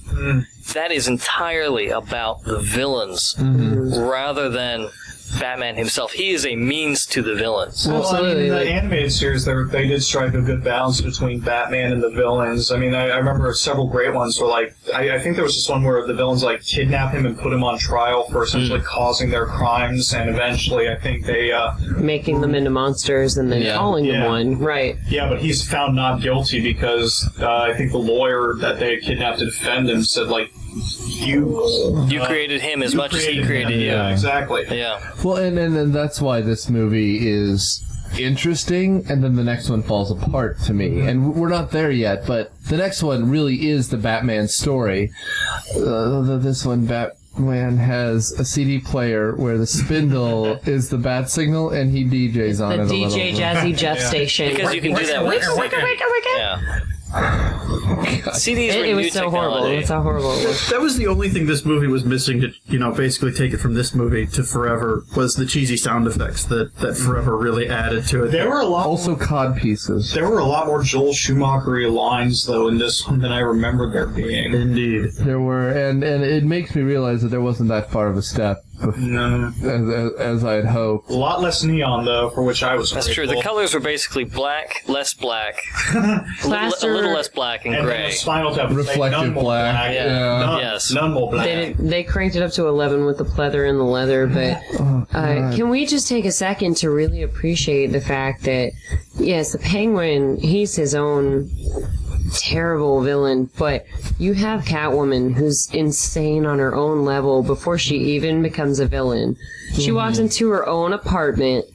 That is entirely about the villains rather than Batman himself. He is a means to the villains. Well, in the animated series, they did strike a good balance between Batman and the villains. I mean, I remember several great ones where, I think there was this one where the villains, kidnap him and put him on trial for essentially causing their crimes, and eventually I think they... making them into monsters and then calling them one, right. Yeah, but he's found not guilty because I think the lawyer that they had kidnapped to defend him said, you created him as much as he created you. Yeah, exactly. Yeah. Well, and that's why this movie is interesting, and then the next one falls apart to me. And we're not there yet, but the next one really is the Batman story. This one, Batman has a CD player where the spindle is the bat signal, and he DJs on it a little. The DJ Jazzy Jeff station. Because you can do that with... Yeah. CDs it was so horrible. It was so horrible. That was the only thing this movie was missing to, basically take it from this movie to Forever, was the cheesy sound effects that Forever really added to it. There were a lot also cod pieces. There were a lot more Joel Schumacher-y lines, though, in this one than I remember there being. Indeed. There were, and it makes me realize that there wasn't that far of a step. No. As I had hoped. A lot less neon, though, for which I was That's grateful. true. The colors were basically black, less black, a little less black and gray. Spinal Tap reflective black. Yes. None more black. They cranked it up to 11 with the pleather and the leather, but can we just take a second to really appreciate the fact that, yes, the Penguin, he's his own terrible villain, but you have Catwoman, who's insane on her own level before she even becomes a villain. She walks into her own apartment.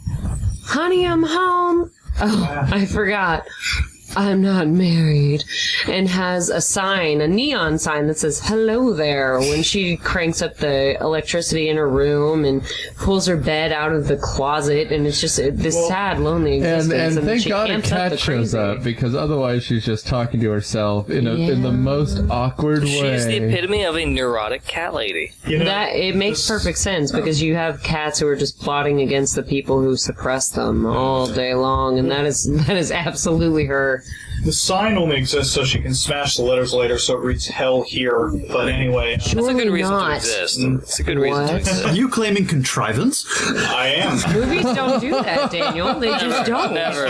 Honey, I'm home. Oh, I forgot. I'm not married, and has a neon sign that says hello there when she cranks up the electricity in her room and pulls her bed out of the closet, and it's just this sad, lonely existence. And thank God a amps up cat the shows crazy. up, because otherwise she's just talking to herself in the most awkward way. She's the epitome of a neurotic cat lady. That it makes perfect sense, because you have cats who are just plotting against the people who suppress them all day long, and that is absolutely her. The sign only exists so she can smash the letters later, so it reads hell here. But anyway, That's a good reason to exist. It's a good reason to exist. Are you claiming contrivance? I am. Movies don't do that, Daniel. They just don't. Never.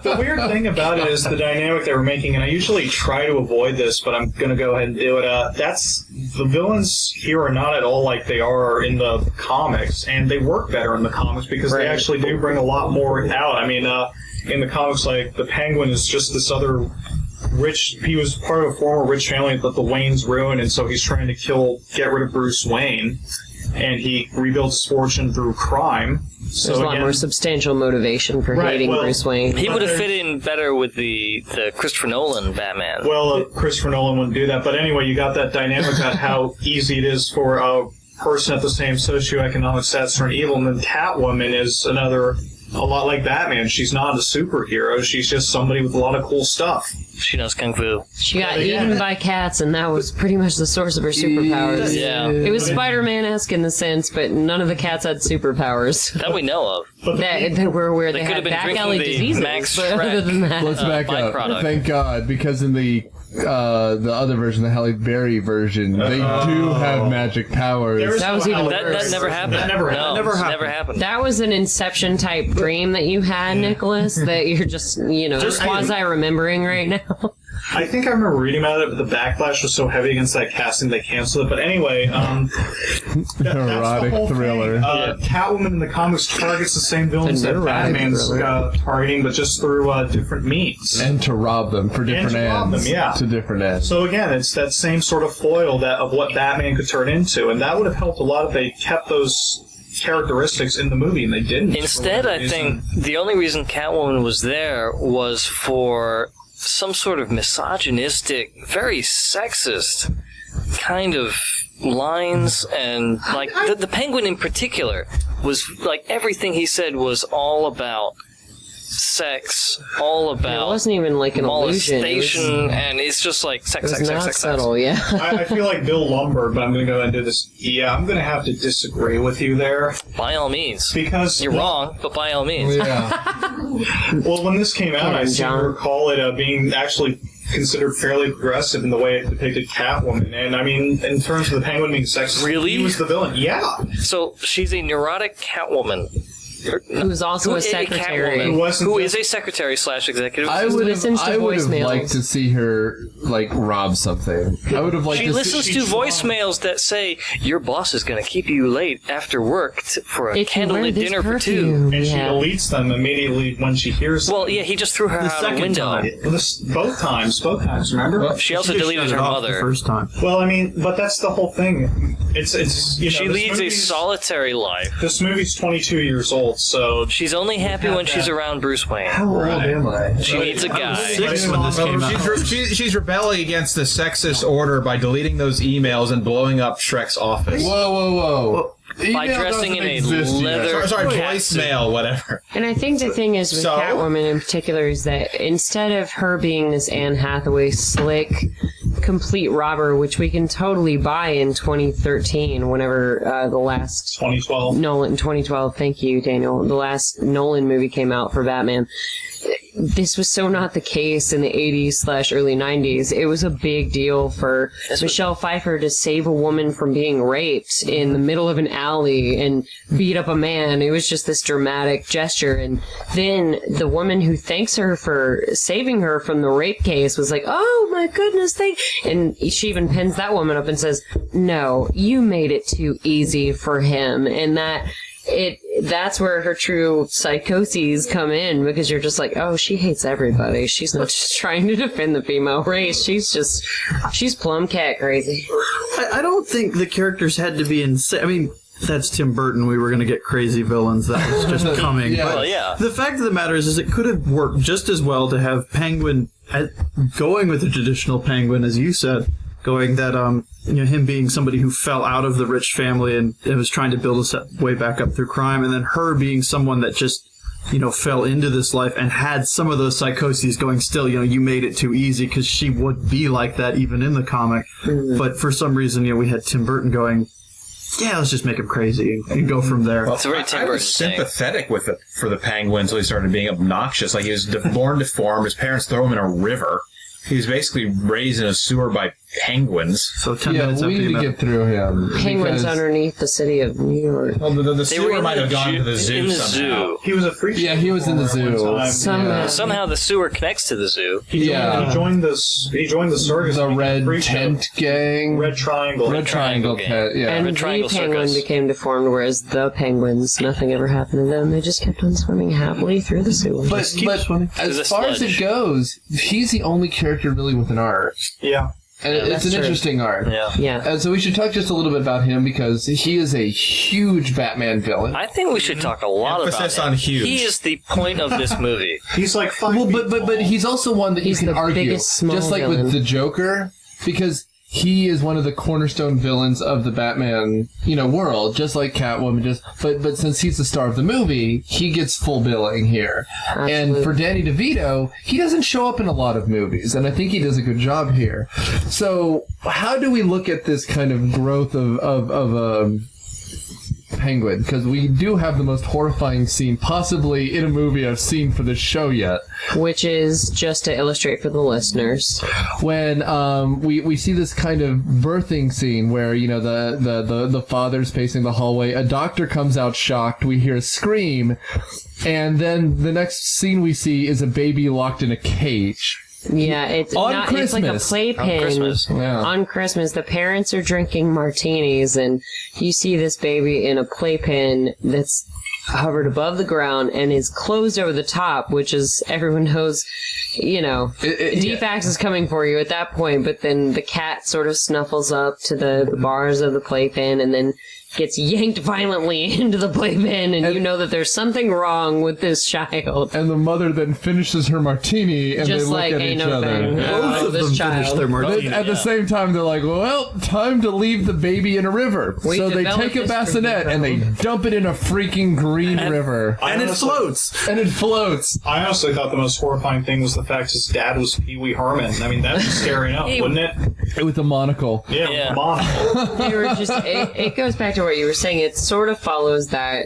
The weird thing about it is the dynamic they were making, and I usually try to avoid this, but I'm going to go ahead and do it. The villains here are not at all like they are in the comics, and they work better in the comics because they actually do bring a lot more out. I mean, in the comics, like, the Penguin is just this other he was part of a former rich family that the Waynes ruined, and so he's trying to get rid of Bruce Wayne, and he rebuilds his fortune through crime. So There's a lot more substantial motivation for hating Bruce Wayne. He would have fit in better with the Christopher Nolan Batman. Well, Christopher Nolan wouldn't do that, but anyway, you got that dynamic about how easy it is for a person at the same socioeconomic status to turn evil, and then Catwoman is a lot like Batman. She's not a superhero. She's just somebody with a lot of cool stuff. She knows kung fu. She got eaten by cats, and that was pretty much the source of her superpowers. Yeah. It was Spider-Man-esque in the sense, but none of the cats had superpowers. That we know of. That were where they could have had been back drinking alley the diseases. Max But other than that, Let's back up. byproduct. Thank God, because in the other version, the Halle Berry version, they do have magic powers. that was even That worse. never happened. That never happened. No, Never never happened. That was an Inception type dream that you had, Nicholas, that you're just quasi remembering right now. I think I remember reading about it, but the backlash was so heavy against that casting they canceled it. But anyway, that's the Erotic whole thriller. thing. Catwoman in the comics targets the same villains that erotic Batman's thriller. targeting, but just through different means. And to rob them for different to rob ends. them, yeah. To different ends. So again, it's that same sort of foil of what Batman could turn into, and that would have helped a lot if they kept those characteristics in the movie, and they didn't. Instead, I think the only reason Catwoman was there was for some sort of misogynistic, very sexist kind of lines, and like the Penguin in particular was like everything he said was all about sex, all about It wasn't even like an illusion. molestation, and it's just like sex, It was sex, not sex, sex, subtle, sex. yeah. I feel like Bill Lumbergh, but I'm going to go ahead and do this. Yeah, I'm going to have to disagree with you there. By all means. Because You're wrong, but by all means. Yeah. Well, when this came out, I seem John. to recall it being actually considered fairly progressive in the way it depicted Catwoman. And I mean, in terms of the Penguin being sexist, Really? he was the villain. Yeah. So she's a neurotic Catwoman. Who's also a secretary. Catwoman, who is a secretary / executive I assistant. would listens to have voicemails. liked to see her like rob something. I would have liked She to listens see to voicemails that say, your boss is going to keep you late after work for a If you wear candlelit this dinner for two. perfume, And she yeah. deletes them immediately when she hears them. Well, yeah, he just threw her out a second window. time. Both times, remember? She also Should've deleted shut her it off mother. the first time. Well, I mean, but that's the whole thing. It's you know, She this leads a movie's- solitary life. This movie's 22 years old, so She's only happy when she's around Bruce Wayne. How old am I? She needs a guy. 6 when this came out. She's rebelling against the sexist order by deleting those emails and blowing up Shrek's office. Whoa. By Email dressing doesn't in a exist yet. leather Sorry, cat suit. voicemail, whatever. And I think the thing is with So? Catwoman in particular is that instead of her being this Anne Hathaway slick, complete robber, which we can totally buy in 2013, whenever the last 2012. Nolan, 2012, thank you, Daniel, the last Nolan movie came out for Batman. This was so not the case in the 80s / early 90s. It was a big deal for Michelle Pfeiffer to save a woman from being raped in the middle of an alley and beat up a man. It was just this dramatic gesture. And then the woman who thanks her for saving her from the rape case was like, oh my goodness, and she even pins that woman up and says, no, you made it too easy for him. And that's where her true psychoses come in, because you're just like, oh, she hates everybody. She's not just trying to defend the female race. She's plum cat crazy. I don't think the characters had to be insane. I mean, that's Tim Burton. We were going to get crazy villains. That was just coming. Yeah. But Well, yeah. the fact of the matter is it could have worked just as well to have Penguin going with the traditional Penguin, as you said, going that him being somebody who fell out of the rich family and was trying to build his way back up through crime, and then her being someone that just fell into this life and had some of those psychoses going still. You made it too easy, because she would be like that even in the comic. Mm-hmm. But for some reason, we had Tim Burton going, yeah, let's just make him crazy and go from there. Well, It's a very Tim I was Burton thing. sympathetic with it for the Penguin until he started being obnoxious. Like, he was born deformed. His parents throw him in a river. He was basically raised in a sewer by penguins. So 10 minutes we after need you to met get through him. Penguins because- underneath the city of New York. Well, the They sewer were might have gone to the zoo in the somehow. zoo. He was a free. Yeah, he was in the performer zoo. at one time. Somehow the sewer connects to the zoo. He joined the circus. The Red Free show. Tent Gang. Red Triangle. Red Triangle Gang. Tent, yeah. And Red the Triangle penguin Circus. became deformed, whereas the penguins, nothing ever happened to them. They just kept on swimming happily through the sewer. But Through as the far as it sludge. goes, he's the only character really with an arc. Yeah. And it's that's an true. interesting arc. Yeah. Yeah. And so we should talk just a little bit about him, because he is a huge Batman villain. I think we should talk a lot Emphasis about him. on huge. He is the point of this movie. He's like 5 Well, feet but he's also one that He's you can the argue, biggest small just like villain. with the Joker, because he is one of the cornerstone villains of the Batman, world, just like Catwoman. But since he's the star of the movie, he gets full billing here. Absolutely. And for Danny DeVito, he doesn't show up in a lot of movies, and I think he does a good job here. So, how do we look at this kind of growth of Penguin? Because we do have the most horrifying scene possibly in a movie I've seen for this show yet. Which is, just to illustrate for the listeners, When we see this kind of birthing scene where the father's pacing the hallway, a doctor comes out shocked, we hear a scream, and then the next scene we see is a baby locked in a cage. yeah, it's On not. It's like a Christmas. playpen. On Christmas. Yeah. On Christmas, the parents are drinking martinis, and you see this baby in a playpen that's hovered above the ground and is closed over the top, which is, everyone knows, Defax is coming for you at that point. But then the cat sort of snuffles up to the bars of the playpen and then gets yanked violently into the playpen, and you know that there's something wrong with this child. And the mother then finishes her martini, and Just they look like, at ain't each no other. thing. Both of them This finished their child. martini. At the same time, they're like, well, time to leave the baby in a river. We So they developed take a this bassinet for and they dump it in a freaking green river. And it floats. And it floats. I honestly thought the most horrifying thing was the fact his dad was Pee Wee Herman. I mean, that's scary enough, wouldn't it? With a monocle. Yeah, Yeah. monocle. You were just, it goes back to what you were saying. It sort of follows that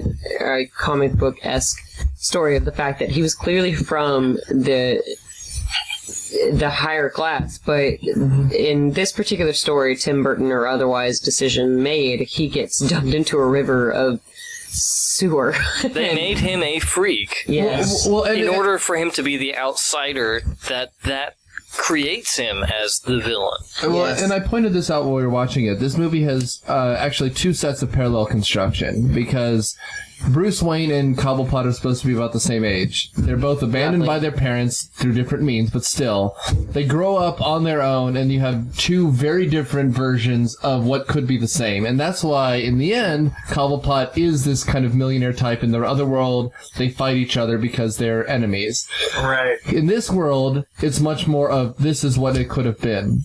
comic book-esque story of the fact that he was clearly from the higher class, but in this particular story, Tim Burton or otherwise decision made, he gets dumped into a river of sewer. They made him a freak Yes. Well, in order for him to be the outsider that creates him as the villain. Well, Yes. and I pointed this out while we were watching it. This movie has actually two sets of parallel construction, because Bruce Wayne and Cobblepot are supposed to be about the same age. They're both abandoned by their parents through different means, but still, they grow up on their own, and you have two very different versions of what could be the same. And that's why, in the end, Cobblepot is this kind of millionaire type. In the other world, they fight each other because they're enemies. Right. In this world, it's much more of, this is what it could have been.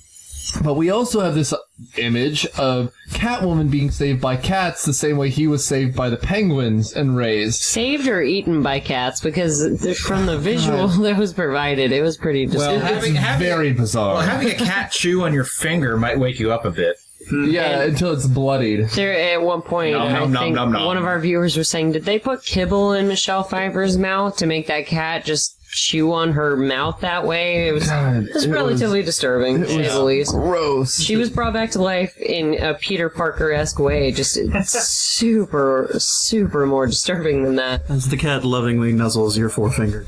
But we also have this image of Catwoman being saved by cats the same way he was saved by the penguins and raised. Saved or eaten by cats, because from the visual that was provided, it was pretty disturbing. It's very bizarre. Well, having a cat chew on your finger might wake you up a bit. Yeah, until it's bloodied. There, at one point, Nom, I nom, nom, think nom, nom. one of our viewers was saying, did they put kibble in Michelle Pfeiffer's mouth to make that cat just chew on her mouth that way? It was, God, it was relatively disturbing, to say the least. Gross. She was brought back to life in a Peter Parker-esque way, just super, super more disturbing than that. As the cat lovingly nuzzles your forefinger.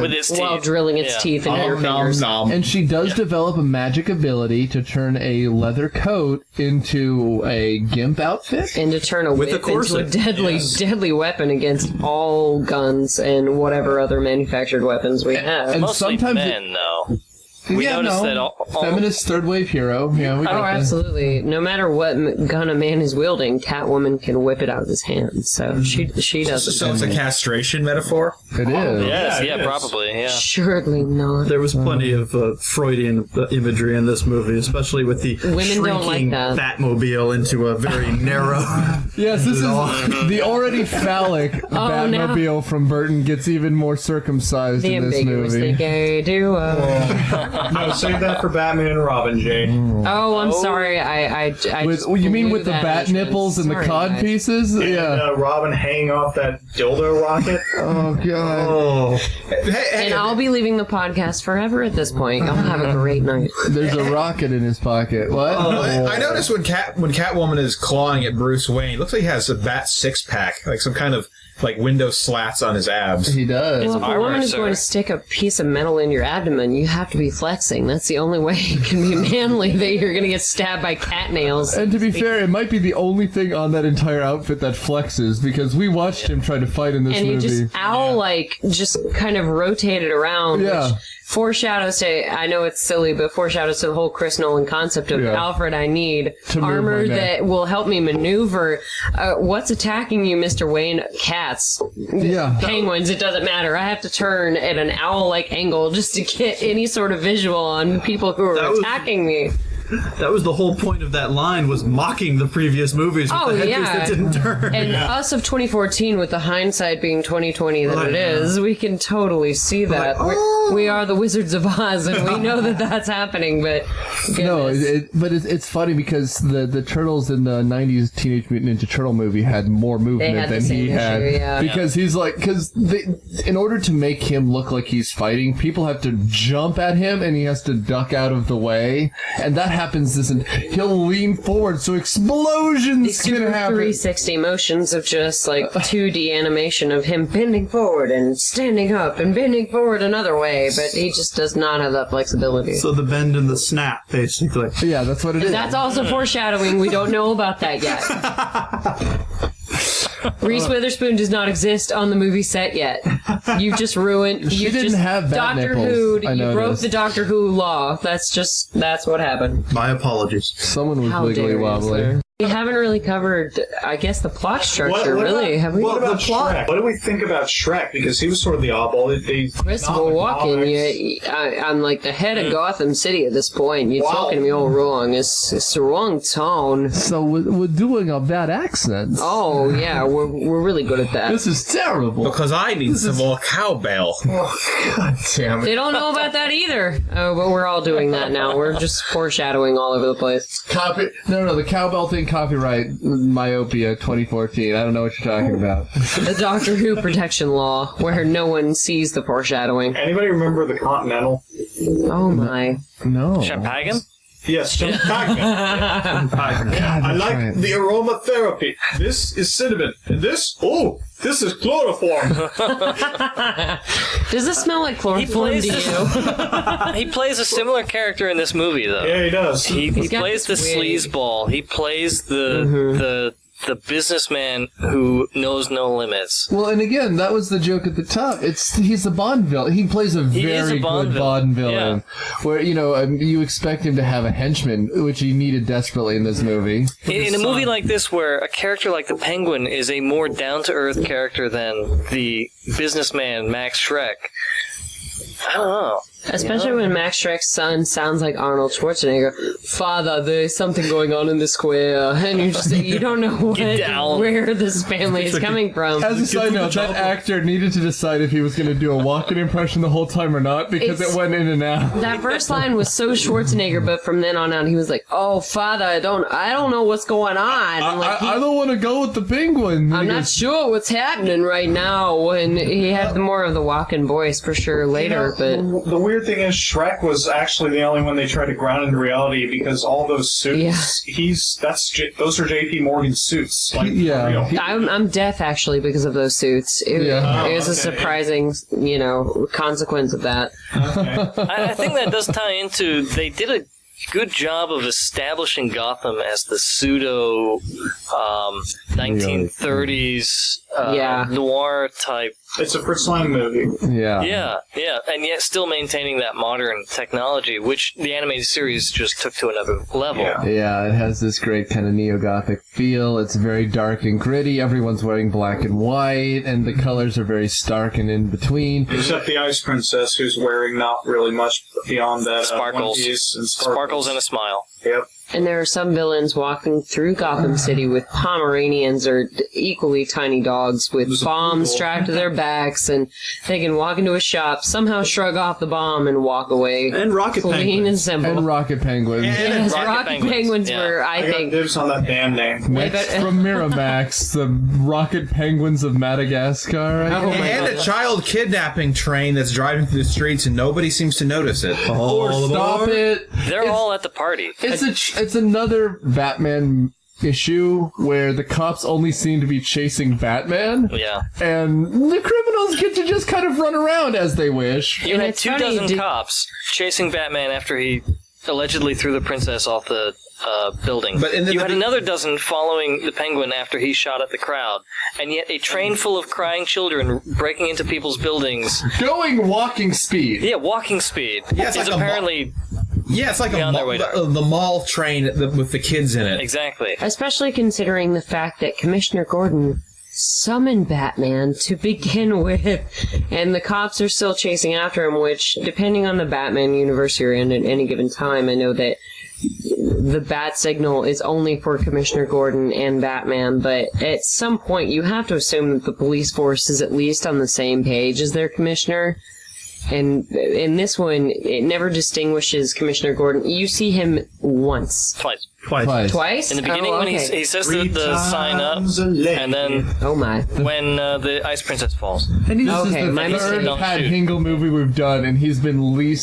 With his teeth. While drilling its teeth into your fingers. And she does develop a magic ability to turn a leather coat into a gimp outfit. And to turn a With whip a corset. into a deadly weapon against all guns and whatever other manufactured weapons we have. And Mostly sometimes men, though. we noticed that all feminist third wave hero. Yeah, we Oh, absolutely. No matter what gun a man is wielding, Catwoman can whip it out of his hands. So she does it. So it's a castration metaphor? It is. Yes, yeah, probably, yeah. Surely not. There was plenty of Freudian imagery in this movie, especially with the Women don't like shrinking that. Batmobile into a very narrow. Yes, this is the already phallic Batmobile from Burton gets even more circumcised The in this ambiguously movie. gay duo. No, save that for Batman and Robin, Jade. Oh, I'm sorry. I You mean with the that bat entrance. nipples and the Sorry, cod guys. pieces? And Yeah. Robin hanging off that dildo rocket. Oh god. Oh, And I'll be leaving the podcast forever at this point. Y'all have a great night. There's a rocket in his pocket. What? I noticed when Catwoman is clawing at Bruce Wayne, it looks like he has a bat six-pack, like some kind of window slats on his abs. He does. Well, if a armor, woman is sir. going to stick a piece of metal in your abdomen, you have to be flexing. That's the only way it can be manly that you're going to get stabbed by cat nails. And to be fair, it might be the only thing on that entire outfit that flexes because we watched him try to fight in this And he movie. just just kind of rotated around, Yeah. which foreshadows to, I know it's silly, but foreshadows to the whole Chris Nolan concept of, Yeah. Alfred, I need To move armor my neck. that will help me maneuver. What's attacking you, Mr. Wayne? Cats. Yeah. Penguins, it doesn't matter. I have to turn at an owl-like angle just to get any sort of visual on people who are attacking me. that was the whole point of that line, was mocking the previous movies with Oh, the headpiece yeah. that didn't turn. And us of 2014, with the hindsight being 2020 that Right. it is, we can totally see that. We are the Wizards of Oz, and we know that that's happening, but No, goodness. it's funny because the turtles in the 90s Teenage Mutant Ninja Turtle movie had more movement had the than same he had. issue, yeah. Because he's like, in order to make him look like he's fighting, people have to jump at him and he has to duck out of the way. And that happens, he'll lean forward so explosions These can super happen. 360 motions of just like 2D animation of him bending forward and standing up and bending forward another way, but he just does not have that flexibility. So the bend and the snap, basically. Yeah, that's what it is. That's also foreshadowing. We don't know about that yet. Reese Witherspoon does not exist on the movie set yet. You just ruined. She You didn't just have bat Doctor nipples, Who. I You broke noticed. the Doctor Who law. That's what happened. My apologies. Someone was How wiggly dare you, wobbly. sir. We haven't really covered, I guess, the plot structure. Really, have we? What about The plot. Shrek? What do we think about Shrek? Because he was sort of the oddball. Christopher Walken, I'm like the head of Gotham City at this point. You're talking to me all wrong. It's the wrong tone. So we're doing a bad accent. Oh yeah, we're really good at that. This is terrible. Because I need some more cowbell. God damn it. They don't know about that either. Oh, but we're all doing that now. We're just foreshadowing all over the place. No, the cowbell thing, copyright, myopia 2014. I don't know what you're talking about. The Doctor Who protection law, where no one sees the foreshadowing. Anybody remember the Continental? Oh my. No. Champagne? Yes, Champagne. I like right. the aromatherapy. This is cinnamon. And this is chloroform. Does this smell like chloroform to you? He plays a similar character in this movie, though. Yeah, he does. He got plays the this wig. sleazeball. He plays the businessman who knows no limits. Well, and again, that was the joke at the top. He's a Bond villain. He plays a is very a Bond good Bond villain. villain. Where, you expect him to have a henchman, which he needed desperately in this movie. In a movie like this, where a character like the Penguin is a more down-to-earth character than the businessman Max Schreck, I don't know. Especially when Max Schreck's son sounds like Arnold Schwarzenegger. Father, there's something going on in the square, and you don't know where this family is coming from. As a side note, that actor needed to decide if he was going to do a Walken impression the whole time or not, because it went in and out. That first line was so Schwarzenegger, but from then on out, he was like, "Oh, Father, I don't know what's going on." And like, I don't want to go with the penguin. I'm not sure what's happening right now. And he had more of the Walken voice for sure later, but The weird thing is, Shrek was actually the only one they tried to ground into reality because all those suits, those are J.P. Morgan suits. Like, Yeah. for real. I'm deaf actually because of those suits. It was a surprising, consequence of that. I think that does tie into, they did a good job of establishing Gotham as the pseudo 1930s noir type. It's a Fritz Lang movie. Yeah, and yet still maintaining that modern technology, which the animated series just took to another level. Yeah, it has this great kind of neo-Gothic feel. It's very dark and gritty. Everyone's wearing black and white, and the colors are very stark and in between. Except the Ice Princess, who's wearing not really much beyond that. Sparkles. One piece and Sparkles and a smile. Yep. And there are some villains walking through Gotham City with Pomeranians or equally tiny dogs with bombs strapped to their backs, and they can walk into a shop, somehow shrug off the bomb, and walk away. And Rocket Clean Penguins. and simple. And Rocket Penguins. Yes, Rocket Penguins yeah. were, I I think... got dibs on that damn name. Next from Miramax, the Rocket Penguins of Madagascar. And a child kidnapping train that's driving through the streets and nobody seems to notice it. Stop it. They're all at the party. It's another Batman issue where the cops only seem to be chasing Batman. Yeah. And the criminals get to just kind of run around as they wish. You had 24 cops chasing Batman after he allegedly threw the princess off the building. But you had another dozen following the Penguin after he shot at the crowd. And yet a train full of crying children breaking into people's buildings. Going walking speed. Yeah, walking speed. Yeah, it's is like apparently... Yeah, it's like the mall train with the kids in it. Exactly. Especially considering the fact that Commissioner Gordon summoned Batman to begin with, and the cops are still chasing after him, which, depending on the Batman universe you're in at any given time, I know that the bat signal is only for Commissioner Gordon and Batman, but at some point you have to assume that the police force is at least on the same page as their commissioner. And in this one, it never distinguishes Commissioner Gordon. You see him once. Twice? In the beginning, when he says the sign up, and then when the Ice Princess falls. And this is the third Pat Hingle movie we've done, and he's been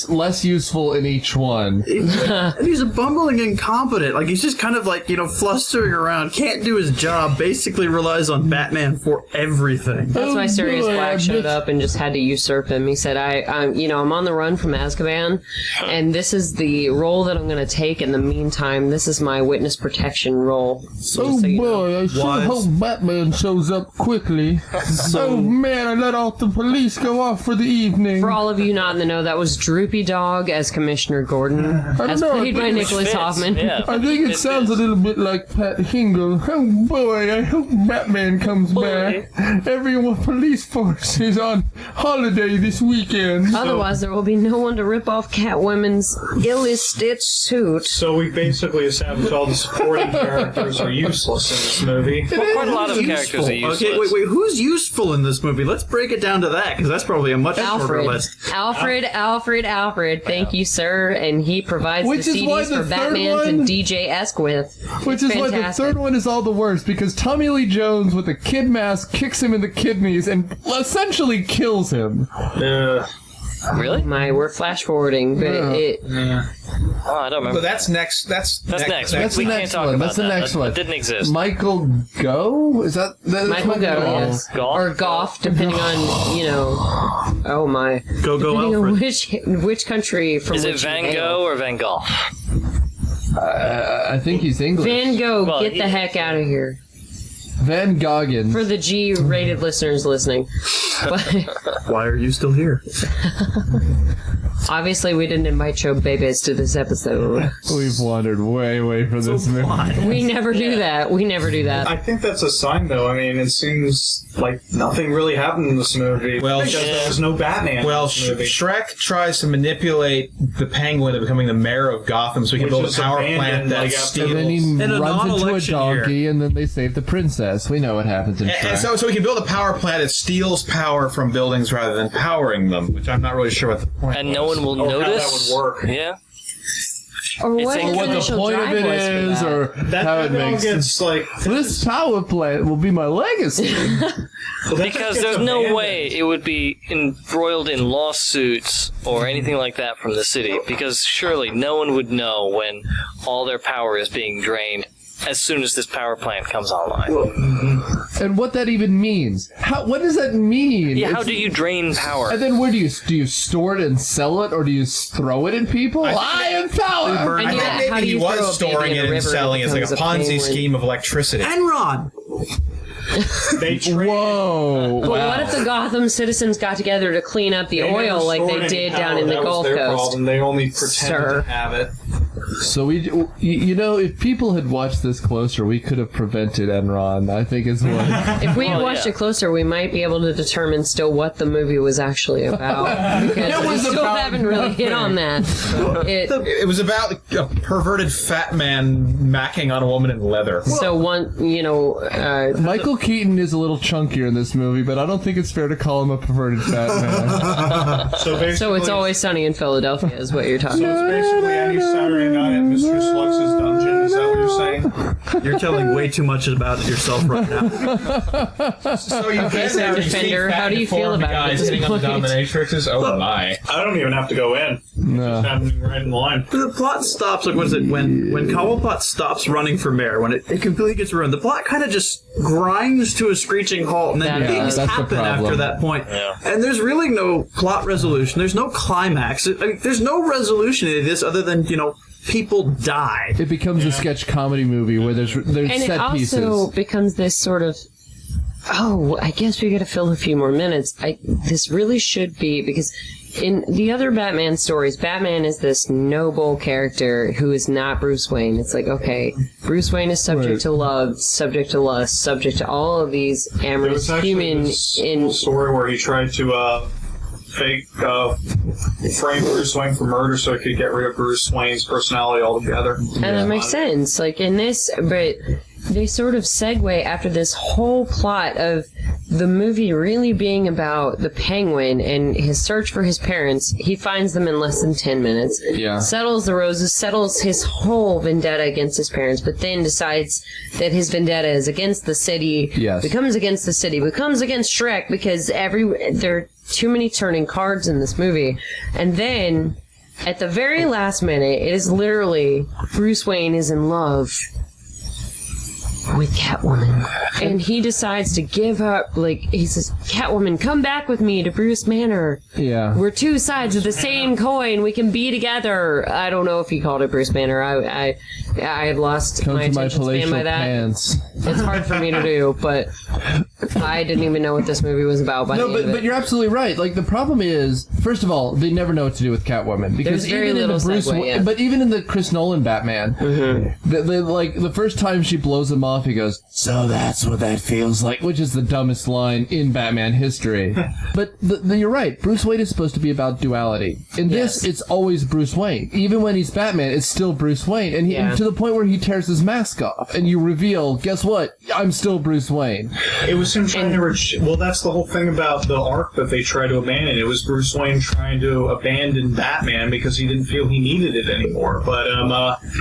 less useful in each one. And he's a bumbling incompetent. Like, he's just kind of like, flustering around, can't do his job, basically relies on Batman for everything. That's why Sirius Black showed up and just had to usurp him. He said, I'm on the run from Azkaban, and this is the role that I'm going to take. In the meantime, this is my witness protection role. I sure hope Batman shows up quickly. Oh man, I let all the police go off for the evening. For all of you not in the know, that was Droopy Dog as Commissioner Gordon, as played by Nicholas Hoffman. Yeah. I think it sounds a little bit like Pat Hingle. Oh boy, I hope Batman comes back. Every police force is on holiday this weekend. Otherwise, there will be no one to rip off Catwoman's illy-stitched suit. So we basically established all the supporting characters are useless in this movie. Well, quite a lot of characters are useless. Okay, wait, who's useful in this movie? Let's break it down to that, because that's probably a much shorter list. Alfred, thank you, sir. And he provides the CDs for Batman to DJ Esk with. Which is why the third one is all the worst, because Tommy Lee Jones with a kid mask kicks him in the kidneys and essentially kills him. Really? We're flash forwarding, but it. Oh, I don't remember. But that's next. That's next. That's we the can't next talk one. about That's the that. next one. That didn't exist. Michael Go? Is that Michael Go? Yes. Goff? Or Goff, depending on Oh my. Go depending Alfred. on which country from Is which it Van you hail. Gogh or Van Gogh? I think he's English. Van Gogh, Well, get the heck out of here. Van Goggins. For the G-rated listeners listening. But Why are you still here? obviously, we didn't invite Joe Babes to this episode. We've wandered way away from this movie. We never do that. I think that's a sign, though. I mean, it seems like nothing really happened in this movie. Well, because there was no Batman. Well, in this movie. Shrek tries to manipulate the Penguin into becoming the mayor of Gotham so he can build a power plant that steals. And then he In a runs into a non-election donkey, year. and then they save the princess. We know what happens in Shrek. And so he can build a power plant that steals power from buildings rather than powering them, which I'm not really sure what the point And was. no one will How notice. that would work. Yeah. Or what It's his what the initial point of drive it was for is, that. or how it That all makes gets like this power plant will be my legacy. Because there's no way it would be embroiled in lawsuits or anything like that from the city. Because surely no one would know when all their power is being drained as soon as this power plant comes online. And what that even means? What does that mean? Yeah, how do you drain power? And then where do you store it and sell it, or do you throw it in people? I am power. And I yeah, think how do maybe he you throw was a baby storing in a it and river selling it as like a becomes Ponzi penguin? scheme of electricity. Enron! They Whoa! But Wow. what if the Gotham citizens got together to clean up the oil like they did down in the Gulf Coast? Problem. They only pretended to have it. So if people had watched this closer, we could have prevented Enron. I think is what. If we had watched it closer, we might be able to determine still what the movie was actually about. Because we still haven't really hit on that. It was about a perverted fat man macking on a woman in leather. So Michael Keaton is a little chunkier in this movie, but I don't think it's fair to call him a perverted fat man. So it's Always Sunny in Philadelphia is what you're talking about. So it's basically any Saturday night at Mr. Slux's dungeon. Is that what you're saying? You're telling way too much about yourself right now. So you Defender, how do you feel about guys it? sitting on the dominatrixes? Oh my! I don't even have to go in. No. Just happening right in line. The plot stops, like, what is it, when Cobblepot stops running for mayor, when it completely gets ruined, the plot kind of just grinds to a screeching halt, and then things that's the happen problem. after that point. Yeah. And there's really no plot resolution. There's no climax. There's no resolution to this other than, people die. It becomes a sketch comedy movie where there's And set pieces. it also becomes this sort of, I guess we got to fill a few more minutes. This really should be, because in the other Batman stories, Batman is this noble character who is not Bruce Wayne. It's like, okay, Bruce Wayne is subject to love, subject to lust, subject to all of these amorous human story where he tried to fake frame Bruce Wayne for murder so he could get rid of Bruce Wayne's personality altogether. And that makes sense. Like in this, but they sort of segue after this whole plot of the movie really being about the Penguin and his search for his parents. He finds them in less than 10 minutes. Yeah. Settles the roses, settles his whole vendetta against his parents, but then decides that his vendetta is against the city. Yes. Becomes against the city, becomes against Shrek because there are too many turning cards in this movie. And then, at the very last minute, it is literally Bruce Wayne is in love with Catwoman. And he decides to give up, he says, Catwoman, come back with me to Bruce Manor. Yeah. We're two sides of the same coin. We can be together. I don't know if he called it Bruce Manor. I have lost my attention span by that. Pants. It's hard for me to do, but I didn't even know what this movie was about by the end of it. But you're absolutely right. Like, the problem is, first of all, they never know what to do with Catwoman. Because There's very even in the little Bruce, segue, yeah. But even in the Chris Nolan Batman, the first time she blows him off, he goes, "So that's what that feels like," which is the dumbest line in Batman history. But you're right. Bruce Wayne is supposed to be about duality. In this, it's always Bruce Wayne. Even when he's Batman, it's still Bruce Wayne. And to the point where he tears his mask off, and you reveal, guess what? I'm still Bruce Wayne. It was him trying to... Well, that's the whole thing about the arc that they try to abandon. It was Bruce Wayne trying to abandon Batman because he didn't feel he needed it anymore. But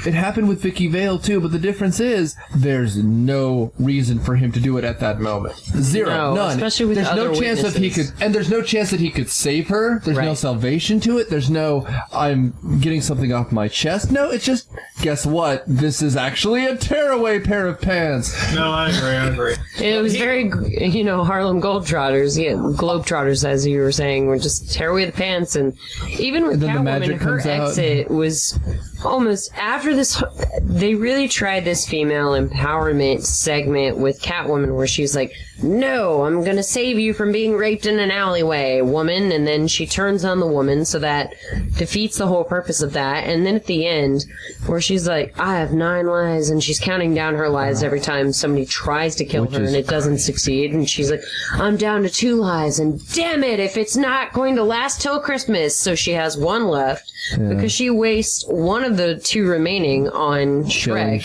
it happened with Vicky Vale too. But the difference is there's no reason for him to do it at that moment. Zero, none. Especially with there's other no chance that he could, and there's no chance that he could save her. There's no salvation to it. There's no I'm getting something off my chest. No, it's just guess what? This is actually a tearaway pair of pants. No, I agree. It was very, Harlem Globetrotters, as you were saying, were just tear away the pants. And even with Catwoman, her exit was almost after this. They really tried this female empowerment segment with Catwoman where she's like, "No, I'm going to save you from being raped in an alleyway, woman." And then she turns on the woman, so that defeats the whole purpose of that. And then at the end, where she's like, "I have 9 lives," and she's counting down her lives every time somebody tries to kill her and it doesn't succeed. And she's like, "I'm down to 2 lives, and damn it, if it's not going to last till Christmas." So she has 1 left because she wastes one of the 2 remaining on Shrek.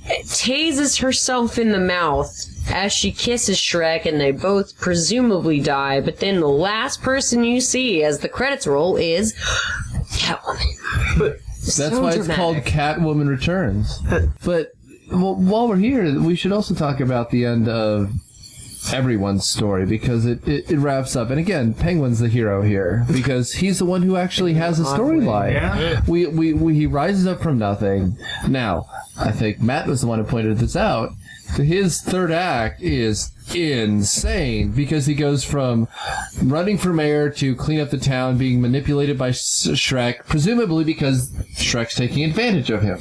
Tases herself in the mouth as she kisses Shrek, and they both presumably die. But then the last person you see as the credits roll is Catwoman. But that's why it's called Catwoman Returns. But while we're here, we should also talk about the end of everyone's story, because it wraps up. And again, Penguin's the hero here because he's the one who actually has a storyline. Yeah. He rises up from nothing. Now, I think Matt was the one who pointed this out. His third act is insane because he goes from running for mayor to clean up the town, being manipulated by Shrek, presumably because Shrek's taking advantage of him.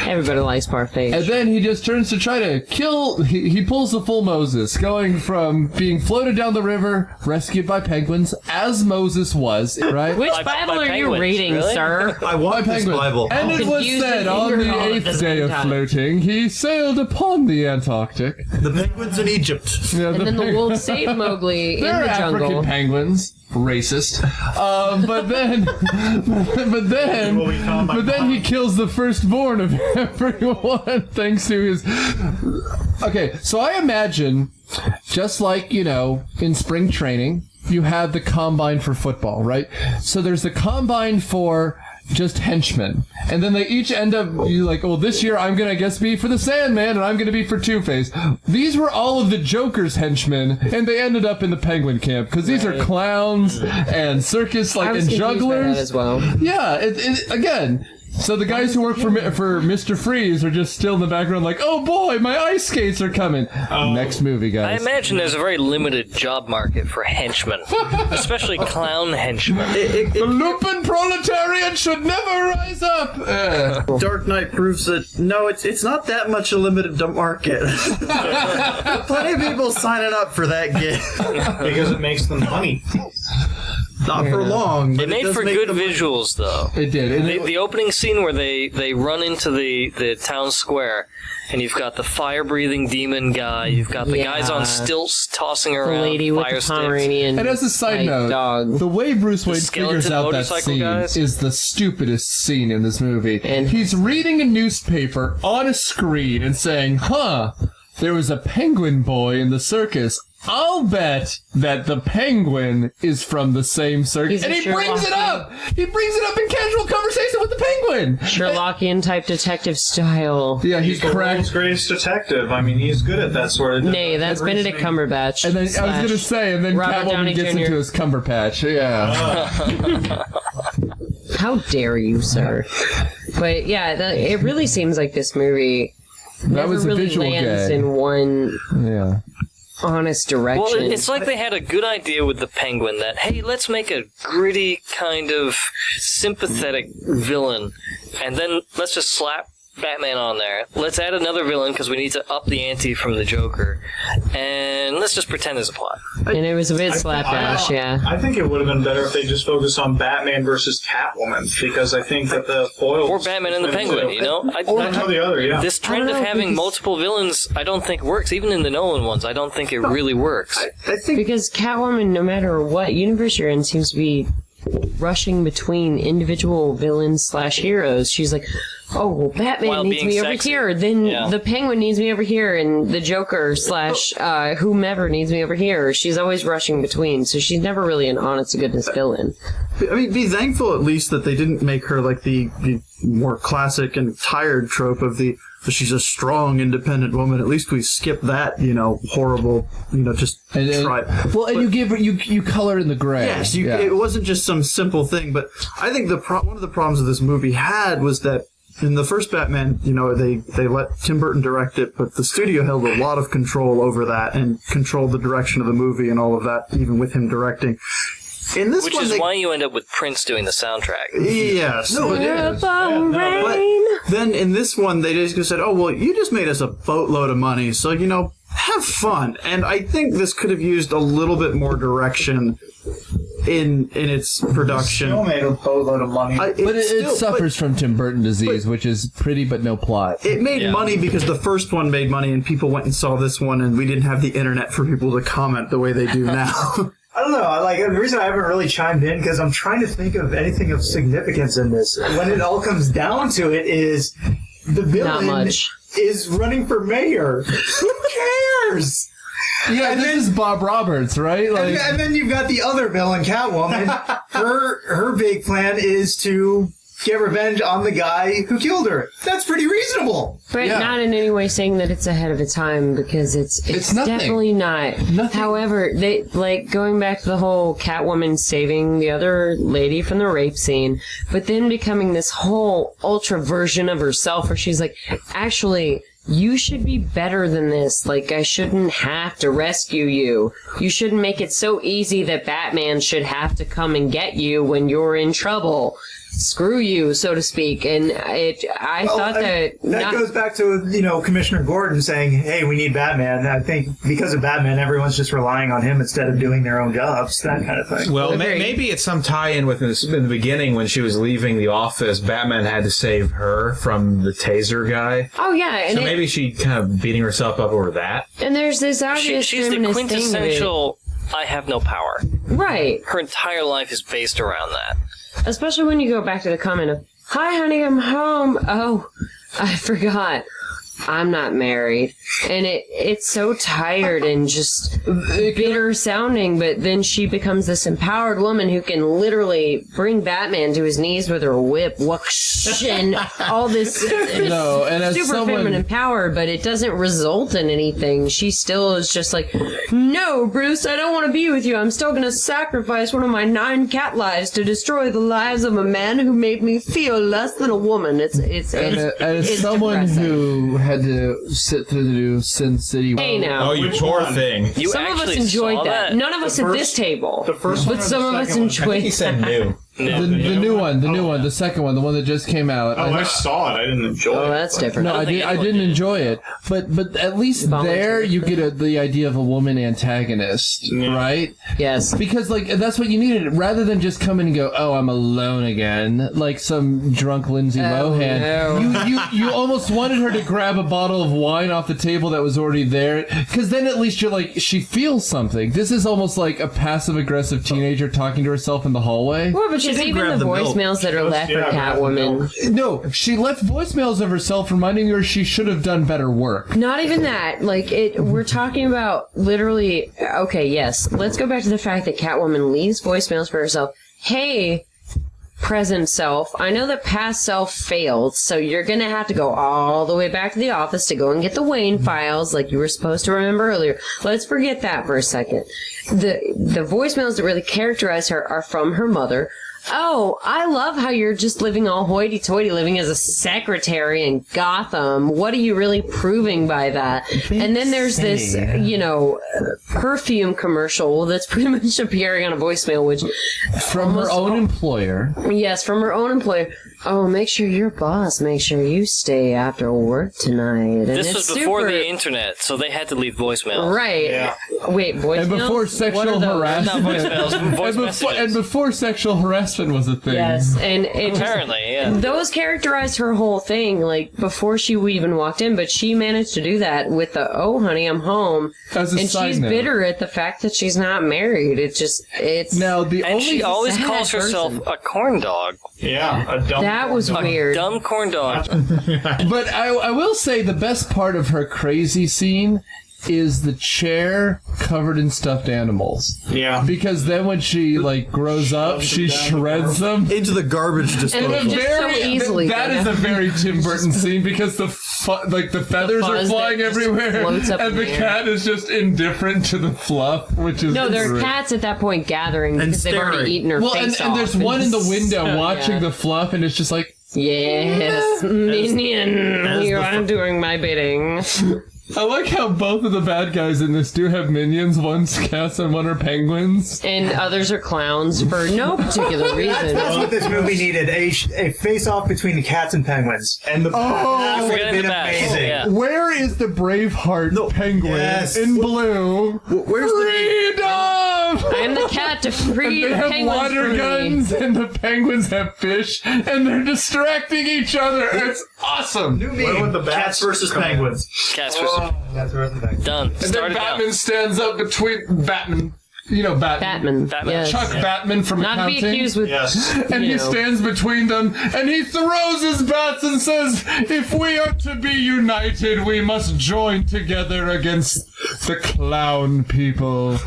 Everybody likes parfait. And then he just turns to try to kill. He pulls the full Moses, going from being floated down the river, rescued by penguins, as Moses was, right? Which By Bible are you penguins, reading, really? sir? I want this Bible. And it was Confused said and on eager the all at the 8th day same of time. floating, he sailed upon the Antarctic. The penguins in Egypt. Yeah, And then the peng- wolves save Mowgli in They're the African jungle. penguins. Racist. But then he kills the firstborn of everyone thanks to his... Okay, so I imagine, just like, in spring training, you have the combine for football, right? So there's the combine for just henchmen. And then they each end up, this year I'm going to, I guess, be for the Sandman, and I'm going to be for Two-Face. These were all of the Joker's henchmen, and they ended up in the Penguin camp, because these are clowns and circus, I was and confused by jugglers. that as well. Yeah, again... So the guys who work for Mr. Freeze are just still in the background like, oh boy, my ice skates are coming. Next movie, I guys. imagine there's a very limited job market for henchmen, especially clown henchmen. The Lupin proletariat should never rise up. Dark Knight proves that no, it's not that much a limited market. Plenty of people signing up for that gig. Because it makes them money. Not for long. But It made does for make good them- visuals, though. It did. The opening scene where they run into the town square, and you've got the fire-breathing demon guy, you've got the guys on stilts tossing The around lady with fire the sticks. Pomeranian. And as a side note, dog. the way Bruce Wayne skeleton figures out that motorcycle scene guys? is the stupidest scene in this movie. And- he's reading a newspaper on a screen and saying, there was a penguin boy in the circus. I'll bet that the penguin is from the same circus. He's And a he brings it up! He brings it up in casual conversation with the penguin! Sherlockian type detective style. Yeah, He's the world's greatest detective. I mean, he's good at that sort of... Nay, that's Benedict Cumberbatch. And then I was gonna say, and then Robert Downey Catwoman gets Jr. into his Cumberpatch. Yeah. How dare you, sir? But yeah, it really seems like this movie never was a really visual lands gag. in one Yeah. honest direction. Well, it's like they had a good idea with the Penguin that, hey, let's make a gritty, kind of sympathetic villain, and then let's just slap Batman on there. Let's add another villain because we need to up the ante from the Joker, and let's just pretend there's a plot. And it was a bit slapdash, yeah. I think it would have been better if they just focused on Batman versus Catwoman, because I think that the foil... Or Batman and the Penguin, you know? Or one or the other, yeah. This trend I of don't know, having because- multiple villains, I don't think works. Even in the Nolan ones, I don't think it really works. I think Because Catwoman, no matter what universe you're in, seems to be rushing between individual villains / heroes. She's like, oh, well, Batman While needs being me over sexy. here, then Yeah. the Penguin needs me over here, and the Joker / whomever needs me over here. She's always rushing between, so she's never really an honest-to-goodness villain. I mean, be thankful at least that they didn't make her like the more classic and tired trope of she's a strong, independent woman. At least we skipped that, horrible, just try. Well, and you give her, you color in the gray. Yes, it wasn't just some simple thing, but I think one of the problems that this movie had was that in the first Batman, they let Tim Burton direct it, but the studio held a lot of control over that and controlled the direction of the movie and all of that, even with him directing. In this Which one, is they, why you end up with Prince doing the soundtrack. yes, but then in this one, they just said, oh, well, you just made us a boatload of money, so, have fun. And I think this could have used a little bit more direction in its production. Still made a boatload of money. But it suffers from Tim Burton disease, which is pretty but no plot. It made money because the first one made money and people went and saw this one, and we didn't have the internet for people to comment the way they do now. I don't know. The reason I haven't really chimed in because I'm trying to think of anything of significance in this. When it all comes down to it, is the Not villain much. is running for mayor. Who cares? Yeah, And this then- is Bob Roberts, right? Like, And then you've got the other villain, Catwoman. Her big plan is to get revenge on the guy who killed her. That's pretty reasonable. But not in any way saying that it's ahead of its time, because it's nothing. definitely not. Nothing. However, they going back to the whole Catwoman saving the other lady from the rape scene, but then becoming this whole ultra version of herself where she's like, actually, you should be better than this. Like, I shouldn't have to rescue you. You shouldn't make it so easy that Batman should have to come and get you when you're in trouble. screw you, so to speak. And I thought that goes back to Commissioner Gordon saying, "Hey, we need Batman." I think because of Batman, everyone's just relying on him instead of doing their own jobs, that kind of thing. Well, maybe it's some tie-in with this in the beginning when she was leaving the office. Batman had to save her from the taser guy. Oh yeah, and so maybe she kind of beating herself up over that. And there's this obvious she's the quintessential I have no power. Right. Her entire life is based around that. Especially when you go back to the comment of, "Hi, honey, I'm home." Oh, I forgot. I'm not married. And it's so tired and just bitter sounding, but then she becomes this empowered woman who can literally bring Batman to his knees with her whip, whoosh, and all this and as super feminine power, but it doesn't result in anything. She still is just like, "No, Bruce, I don't want to be with you. I'm still going to sacrifice one of my 9 cat lives to destroy the lives of a man who made me feel less than a woman." It's someone depressing. who had to sit through the new Sin City. Hey now. Oh, you poor thing. You some of us actually enjoyed saw that. None of us at this table. The first one but or some the of us second one? I think enjoyed he said new. The new one, the second one, the one that just came out. I saw it. I didn't enjoy it. Oh, that's different. No, I didn't enjoy it, but at least there you get the idea of a woman antagonist, right? Yes, because that's what you needed, rather than just come in and go, "Oh, I'm alone again," like some drunk Lindsay Lohan. No. You almost wanted her to grab a bottle of wine off the table that was already there, because then at least you're like, she feels something. This is almost like a passive aggressive teenager talking to herself in the hallway. Well, but she's even the voicemails that are left for Catwoman. No, she left voicemails of herself reminding her she should have done better work. Not even that. We're talking about literally. Okay, yes. Let's go back to the fact that Catwoman leaves voicemails for herself. Hey, present self, I know that past self failed, so you're gonna have to go all the way back to the office to go and get the Wayne files like you were supposed to remember earlier. Let's forget that for a second. The voicemails that really characterize her are from her mother. "Oh, I love how you're just living all hoity-toity, living as a secretary in Gotham. What are you really proving by that?" And then there's this, perfume commercial that's pretty much appearing on a voicemail, which... From her own employer. Yes, from her own employer. "Oh, make sure your boss makes sure you stay after work tonight." And this was before the internet, so they had to leave voicemails. Right. Yeah. Wait, voicemails? And before sexual harassment. Not voicemails, voice messages. And before sexual harassment was a thing. Yes, and it Apparently, yeah. Those characterized her whole thing, before she even walked in, but she managed to do that with the, "Oh, honey, I'm home." As a and side she's note. bitter at the fact that she's not married. It's... Now, And she always sad calls herself person. a corn dog. Yeah, a dumb. That was weird. Dumb corn dog. But I will say the best part of her crazy scene is the chair covered in stuffed animals. Yeah. Because then when she grows up, she shreds them into the garbage disposal. And just so easily. That is a very Tim Burton scene because the feathers are fuzz flying that just everywhere, floats up and in the the air. cat is just indifferent to the fluff, which is No, there are great. cats at that point gathering And because they've already staring. eaten her face and off. there's one in the window watching Yeah. the fluff, and it's just like, Yes, minion, you are doing my bidding. I like how both of the bad guys in this do have minions. One's cats and one are penguins. And others are clowns for no particular reason. That's what this movie needed, a face-off between the cats and penguins. And the that would have Forgetting been the back. amazing. Yeah. Where is the Braveheart penguin Yes. in blue? Where's the... Freedom! I'm the cat to free They the have penguins water from me. guns, and the penguins have fish, and they're distracting each other. It's awesome. New When would the meme, cats bats versus come in? penguins. Cats versus... Cats versus penguins. Done. And then Started now. Batman stands up between Batman. You know Batman. Batman. Yes. Chuck Batman from Not to accounting. be accused with... Yes. And you he know. stands between them, and he throws his bats and says, "If we are to be united, we must join together against the clown people."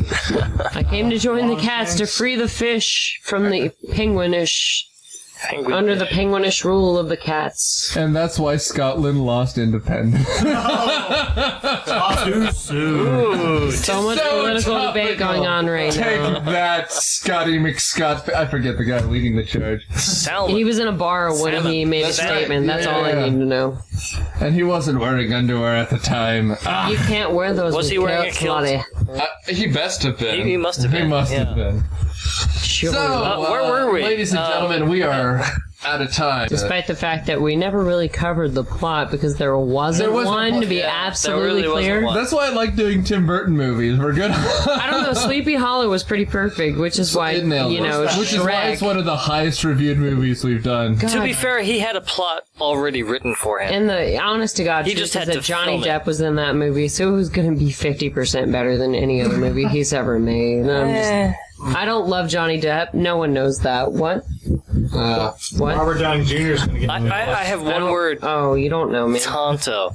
I came to join the cats to free the fish from the penguinish... Penguin. Under the penguinish rule of the cats. And that's why Scotland lost independence. Too soon. Ooh, So much political debate going on right Take now. that, Scotty McScott. I forget the guy leading the charge. Salmon. He was in a bar when Salmon. he made a That's right. statement. That's all I Yeah. need to know. And he wasn't wearing underwear at the time. You can't wear those Was with he wearing a kilts, kilt? Lottie. He best have been. He must have been. He must have yeah. been. Sure. So, where were we? Ladies and gentlemen, we are out of time. Despite the fact that we never really covered the plot because there wasn't one to be absolutely clear. That's why I like doing Tim Burton movies. We're good. I don't know. Sleepy Hollow was pretty perfect, which is why, which is why it's one of the highest reviewed movies we've done. God. To be fair, he had a plot already written for him. And the honest to God He truth just had is to that Johnny film it. Depp was in that movie, so it was going to be 50% better than any other movie he's ever made. And I don't love Johnny Depp. No one knows that. What? What? Robert Downey Jr. is going to get. I have one word. Oh, you don't know me. Tonto.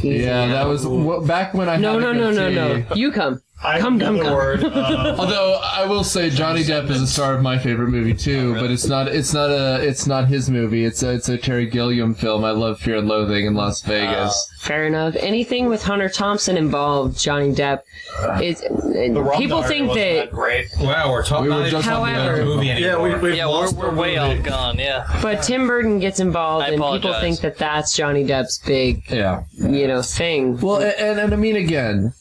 Yeah, that was back when I No. You come. Come. Word. Although I will say Johnny Depp is a star of my favorite movie too, but it's not his movie. It's a Terry Gilliam film. I love Fear and Loathing in Las Vegas. Fair enough. Anything with Hunter Thompson involved, Johnny Depp is. People think that. Great. Wow, we're talking about However, the movie anymore. We're way out gone. Yeah. But Tim Burton gets involved, I and people apologize. think that that's Johnny Depp's big, thing. Well, and I mean again,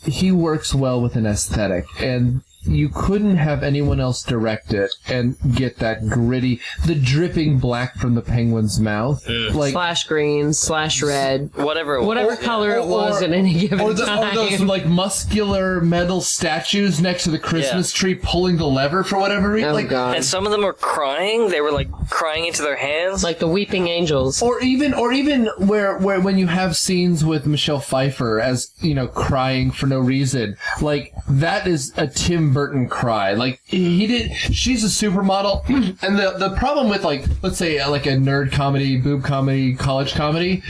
he works well with an aesthetic, and you couldn't have anyone else direct it and get that gritty, the dripping black from the penguin's mouth, Slash green, slash red, Whatever color it was at any given or time. those like muscular metal statues next to the Christmas tree pulling the lever for whatever reason. Oh, God. And some of them were crying. They were like crying into their hands. Like the weeping angels. Or even where when you have scenes with Michelle Pfeiffer as crying for no reason, like that is a Tim Burton cry. Like she's a supermodel, and the problem with let's say like a nerd comedy, boob comedy, college comedy,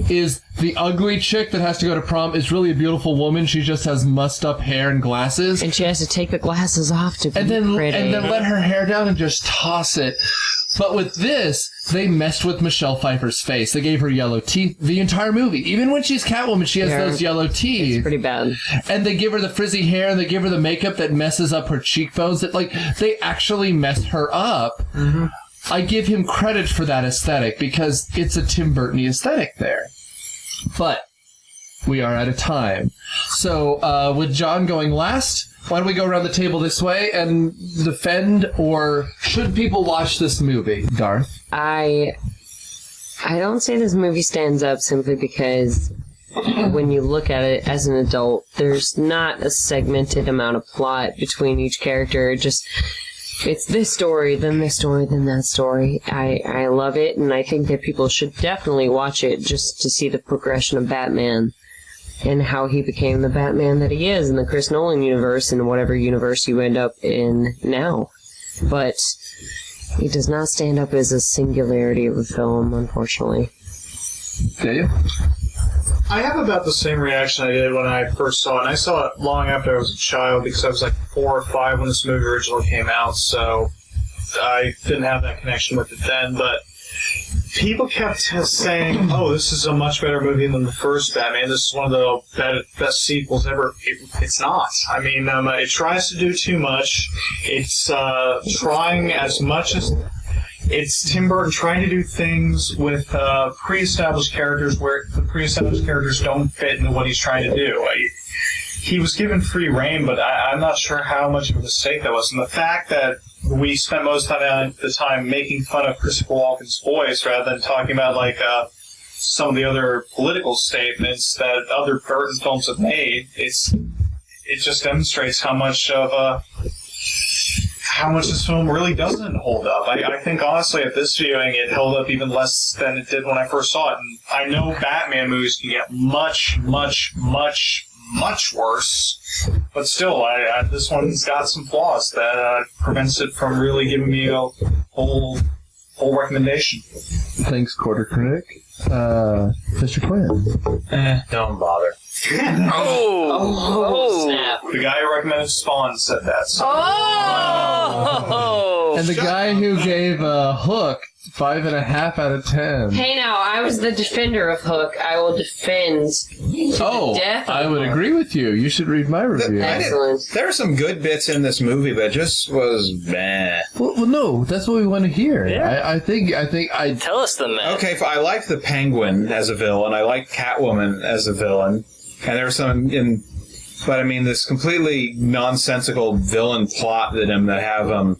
is the ugly chick that has to go to prom is really a beautiful woman. She just has mussed up hair and glasses, and she has to take the glasses off to be pretty. And then let her hair down and just toss it. But with this, they messed with Michelle Pfeiffer's face. They gave her yellow teeth the entire movie. Even when she's Catwoman, she has those yellow teeth. It's pretty bad. And they give her the frizzy hair, and they give her the makeup that messes up her cheekbones. That they actually messed her up. Mm-hmm. I give him credit for that aesthetic because it's a Tim Burton aesthetic there. But we are out of time. So with John going last, why don't we go around the table this way and defend, or should people watch this movie, Garth? I don't say this movie stands up simply because when you look at it as an adult, there's not a segmented amount of plot between each character. It's this story, then this story, then that story. I love it, and I think that people should definitely watch it just to see the progression of Batman and how he became the Batman that he is in the Chris Nolan universe and whatever universe you end up in now. But it does not stand up as a singularity of a film, unfortunately. Dave? I have about the same reaction I did when I first saw it. And I saw it long after I was a child because I was like 4 or 5 when this movie originally came out, so I didn't have that connection with it then. But people kept saying, oh, this is a much better movie than the first Batman. This is one of the best sequels ever. It's not. I mean, it tries to do too much. It's trying as much as... It's Tim Burton trying to do things with pre-established characters where the pre-established characters don't fit into what he's trying to do. He was given free reign, but I'm not sure how much of a mistake that was. And the fact that we spent most of the time making fun of Christopher Walken's voice rather than talking about some of the other political statements that other Burton films have made, it just demonstrates how much this film really doesn't hold up. I think, honestly, at this viewing, it held up even less than it did when I first saw it. And I know Batman movies can get much, much, much, much worse. But still, this one's got some flaws that prevents it from really giving me a whole recommendation. Thanks, Quarter Critic. Mr. Quinn. Don't bother. Oh, snap. The guy who recommended Spawn said that. So. Oh! And the guy who gave Hook 5.5 out of 10. Hey, now, I was the defender of Hook. I will defend the death of I would Hook. agree with you. You should read my review. Excellent. There are some good bits in this movie, but it just was meh. Well, no, that's what we want to hear. Yeah. I think Tell us them, man. Okay, I like the Penguin as a villain. I like Catwoman as a villain. And there's but I mean, this completely nonsensical villain plot that have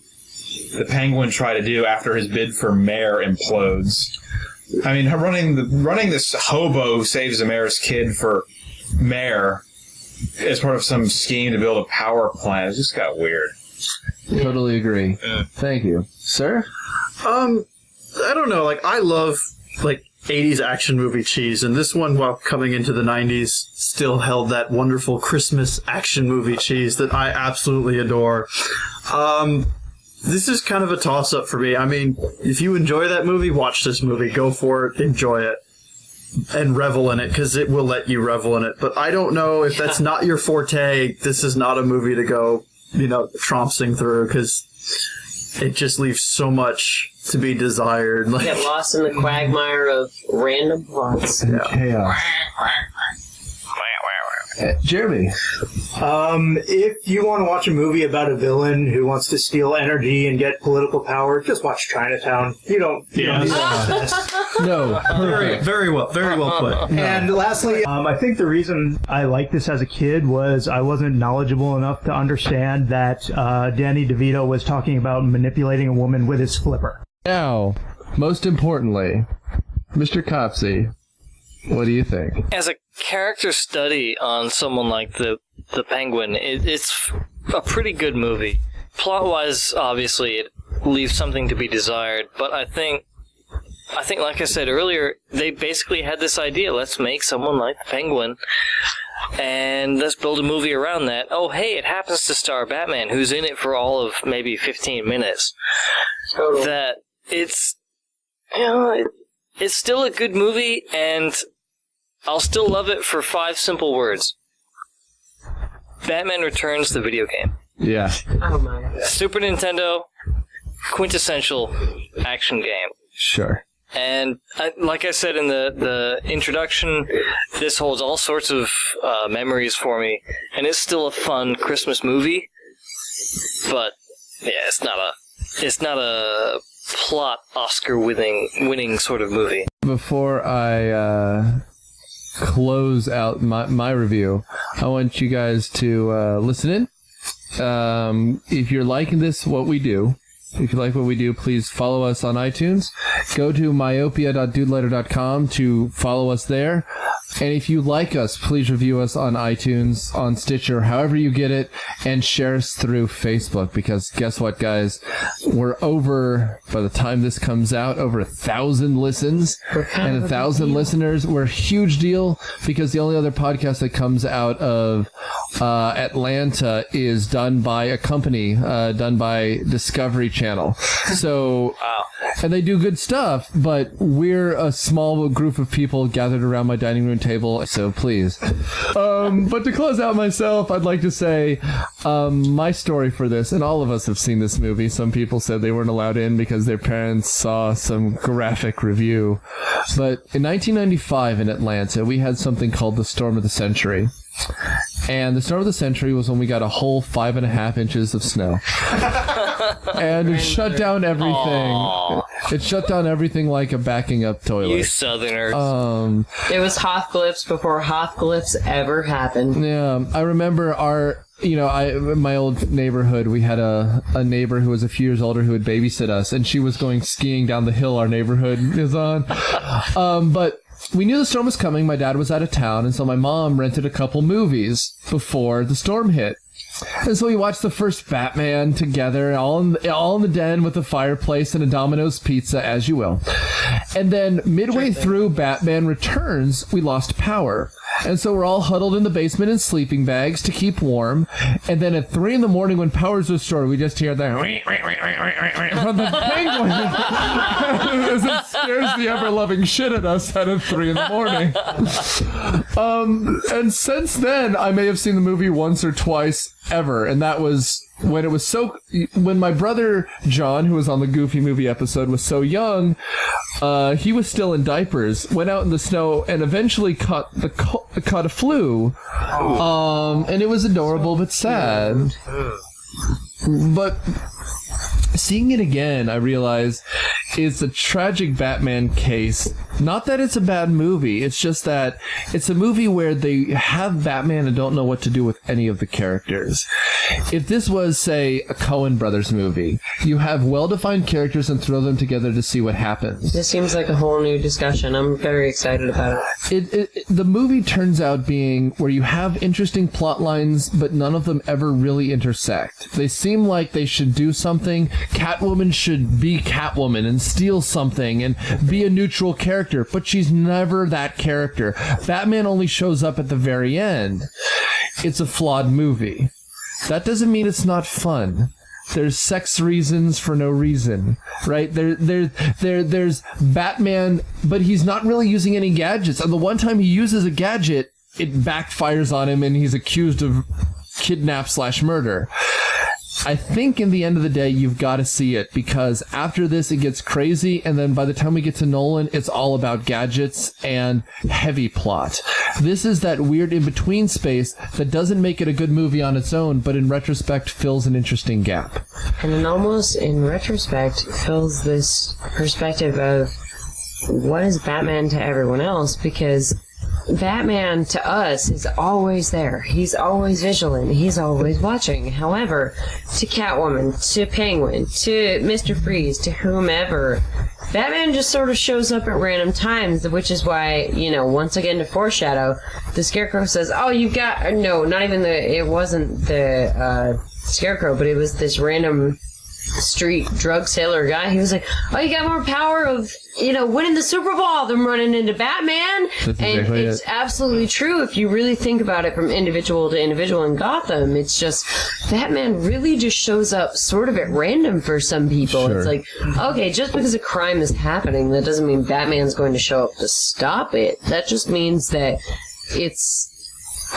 the Penguin try to do after his bid for mayor implodes. I mean, running this hobo who saves the mayor's kid for mayor as part of some scheme to build a power plant. It just got weird. Totally agree. Thank you. Sir? I don't know. Like, I love, like, 80s action movie cheese, and this one, while coming into the 90s, still held that wonderful Christmas action movie cheese that I absolutely adore. This is kind of a toss-up for me. I mean, if you enjoy that movie, watch this movie. Go for it. Enjoy it. And revel in it, because it will let you revel in it. But I don't know if that's not your forte. This is not a movie to go, trompsing through, because it just leaves so much to be desired. Like, get lost in the quagmire of random plots. Yeah. Chaos. Jeremy. If you want to watch a movie about a villain who wants to steal energy and get political power, just watch Chinatown. You don't need this. No. Very well put. And lastly, I think the reason I liked this as a kid was I wasn't knowledgeable enough to understand that Danny DeVito was talking about manipulating a woman with his flipper. Now, most importantly, Mr. Copsey, what do you think? As a character study on someone like the Penguin, it's a pretty good movie. Plot-wise, obviously, it leaves something to be desired, but I think, like I said earlier, they basically had this idea: let's make someone like the Penguin, and let's build a movie around that. Oh, hey, it happens to star Batman, who's in it for all of maybe 15 minutes. Total. That it's still a good movie, and I'll still love it for 5 simple words. Batman Returns, the video game. Yeah. Oh my God. Super Nintendo, quintessential action game. Sure. And like I said in the introduction, this holds all sorts of memories for me, and it's still a fun Christmas movie. But yeah, it's not a plot Oscar winning sort of movie. Before I close out my review, I want you guys to listen in. If you're liking this, if you like what we do, please follow us on iTunes. Go to myopia.dudeletter.com to follow us there. And if you like us, please review us on iTunes, on Stitcher, however you get it, and share us through Facebook. Because guess what, guys? We're over, by the time this comes out, over 1,000 listens and 1,000 listeners. We're a huge deal because the only other podcast that comes out of Atlanta is done by a company, done by Discovery Channel. So, and they do good stuff, but we're a small group of people gathered around my dining room table, so please. But to close out myself, I'd like to say my story for this, and all of us have seen this movie. Some people said they weren't allowed in because their parents saw some graphic review. But in 1995 in Atlanta, we had something called the Storm of the Century. And the Storm of the Century was when we got a whole 5.5 inches of snow. And it shut down everything. Aww. It shut down everything like a backing up toilet. You Southerners. It was Hothglyphs before Hothglyphs ever happened. Yeah, I remember my old neighborhood, we had a neighbor who was a few years older who would babysit us, and she was going skiing down the hill our neighborhood is on. But we knew the storm was coming. My dad was out of town, and so my mom rented a couple movies before the storm hit. And so we watched the first Batman together, all in the den with a fireplace and a Domino's pizza, as you will. And then midway through Batman Returns, we lost power. And so we're all huddled in the basement in sleeping bags to keep warm. And then at 3 a.m. when power's restored, we just hear the from the Penguin as it scares the ever-loving shit at us at 3 a.m. And since then, I may have seen the movie once or twice ever. And that was when my brother John, who was on the Goofy Movie episode, was so young, he was still in diapers, went out in the snow, and eventually caught a flu. And it was adorable but sad. But seeing it again, I realize it's a tragic Batman case Not that it's a bad movie. It's just that it's a movie where they have Batman and don't know what to do with any of the characters. If this was, say, a Coen Brothers movie, you have well-defined characters and throw them together to see what happens. This seems like a whole new discussion. I'm very excited about it. The movie turns out being where you have interesting plot lines, but none of them ever really intersect. They seem like they should do something. Catwoman should be Catwoman and steal something and be a neutral character, but she's never that character. Batman only shows up at the very end. It's a flawed movie. That doesn't mean it's not fun. There's sex reasons for no reason, right? There's Batman, but he's not really using any gadgets. And the one time he uses a gadget, it backfires on him and he's accused of kidnap/murder. I think in the end of the day, you've got to see it, because after this, it gets crazy. And then by the time we get to Nolan, it's all about gadgets and heavy plot. This is that weird in-between space that doesn't make it a good movie on its own, but in retrospect fills an interesting gap. And it almost, in retrospect, fills this perspective of what is Batman to everyone else, because Batman to us is always there. He's always vigilant. He's always watching. However, to Catwoman, to Penguin, to Mr. Freeze, to whomever, Batman just sort of shows up at random times, which is why, once again to foreshadow, the Scarecrow says, oh, you've got, no, not even it wasn't the Scarecrow, but it was this random street drug sailor guy. He was like, oh, you got more power of, winning the Super Bowl than running into Batman. That's and exactly it's it. absolutely true if you really think about it from individual to individual in Gotham. It's just, Batman really just shows up sort of at random for some people. Sure. It's like, okay, just because a crime is happening, that doesn't mean Batman's going to show up to stop it. That just means that it's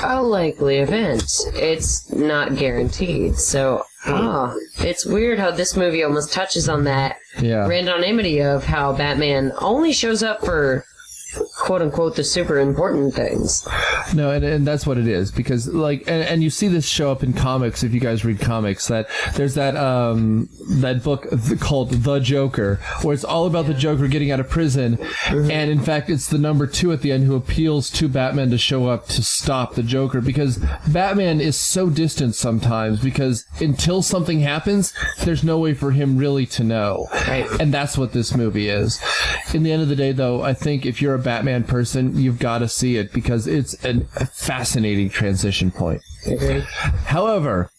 a likely event. It's not guaranteed. So, it's weird how this movie almost touches on that randomity of how Batman only shows up for quote-unquote the super important things. No, and that's what it is, because and you see this show up in comics if you guys read comics, that there's that book called The Joker, where it's all about the Joker getting out of prison, and in fact it's the number 2 at the end who appeals to Batman to show up to stop the Joker, because Batman is so distant sometimes, because until something happens there's no way for him really to know. Right. And that's what this movie is. In the end of the day, though, I think if you're a Batman person, you've got to see it, because it's a fascinating transition point. Agreed. However,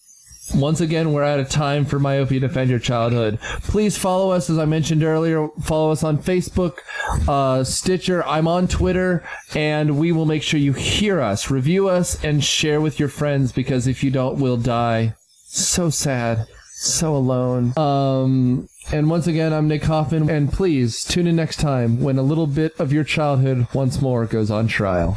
once again, we're out of time for Myopia Defend Your Childhood. Please follow us, as I mentioned earlier. Follow us on Facebook, Stitcher. I'm on Twitter, and we will make sure you hear us, review us, and share with your friends, because if you don't, we'll die. So sad. So alone. And once again, I'm Nick Hoffman, and please tune in next time when a little bit of your childhood once more goes on trial.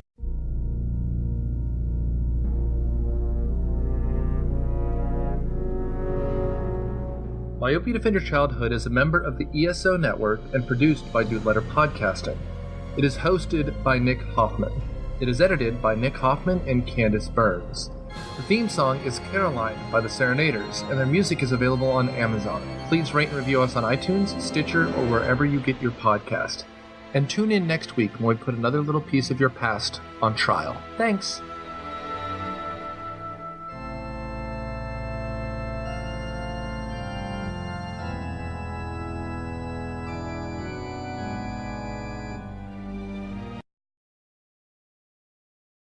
Myopia Defend Your Childhood is a member of the ESO Network and produced by Dude Letter Podcasting. It is hosted by Nick Hoffman. It is edited by Nick Hoffman and Candace Burns. The theme song is Caroline by the Serenaders, and their music is available on Amazon. Please rate and review us on iTunes, Stitcher, or wherever you get your podcast. And tune in next week when we put another little piece of your past on trial. Thanks!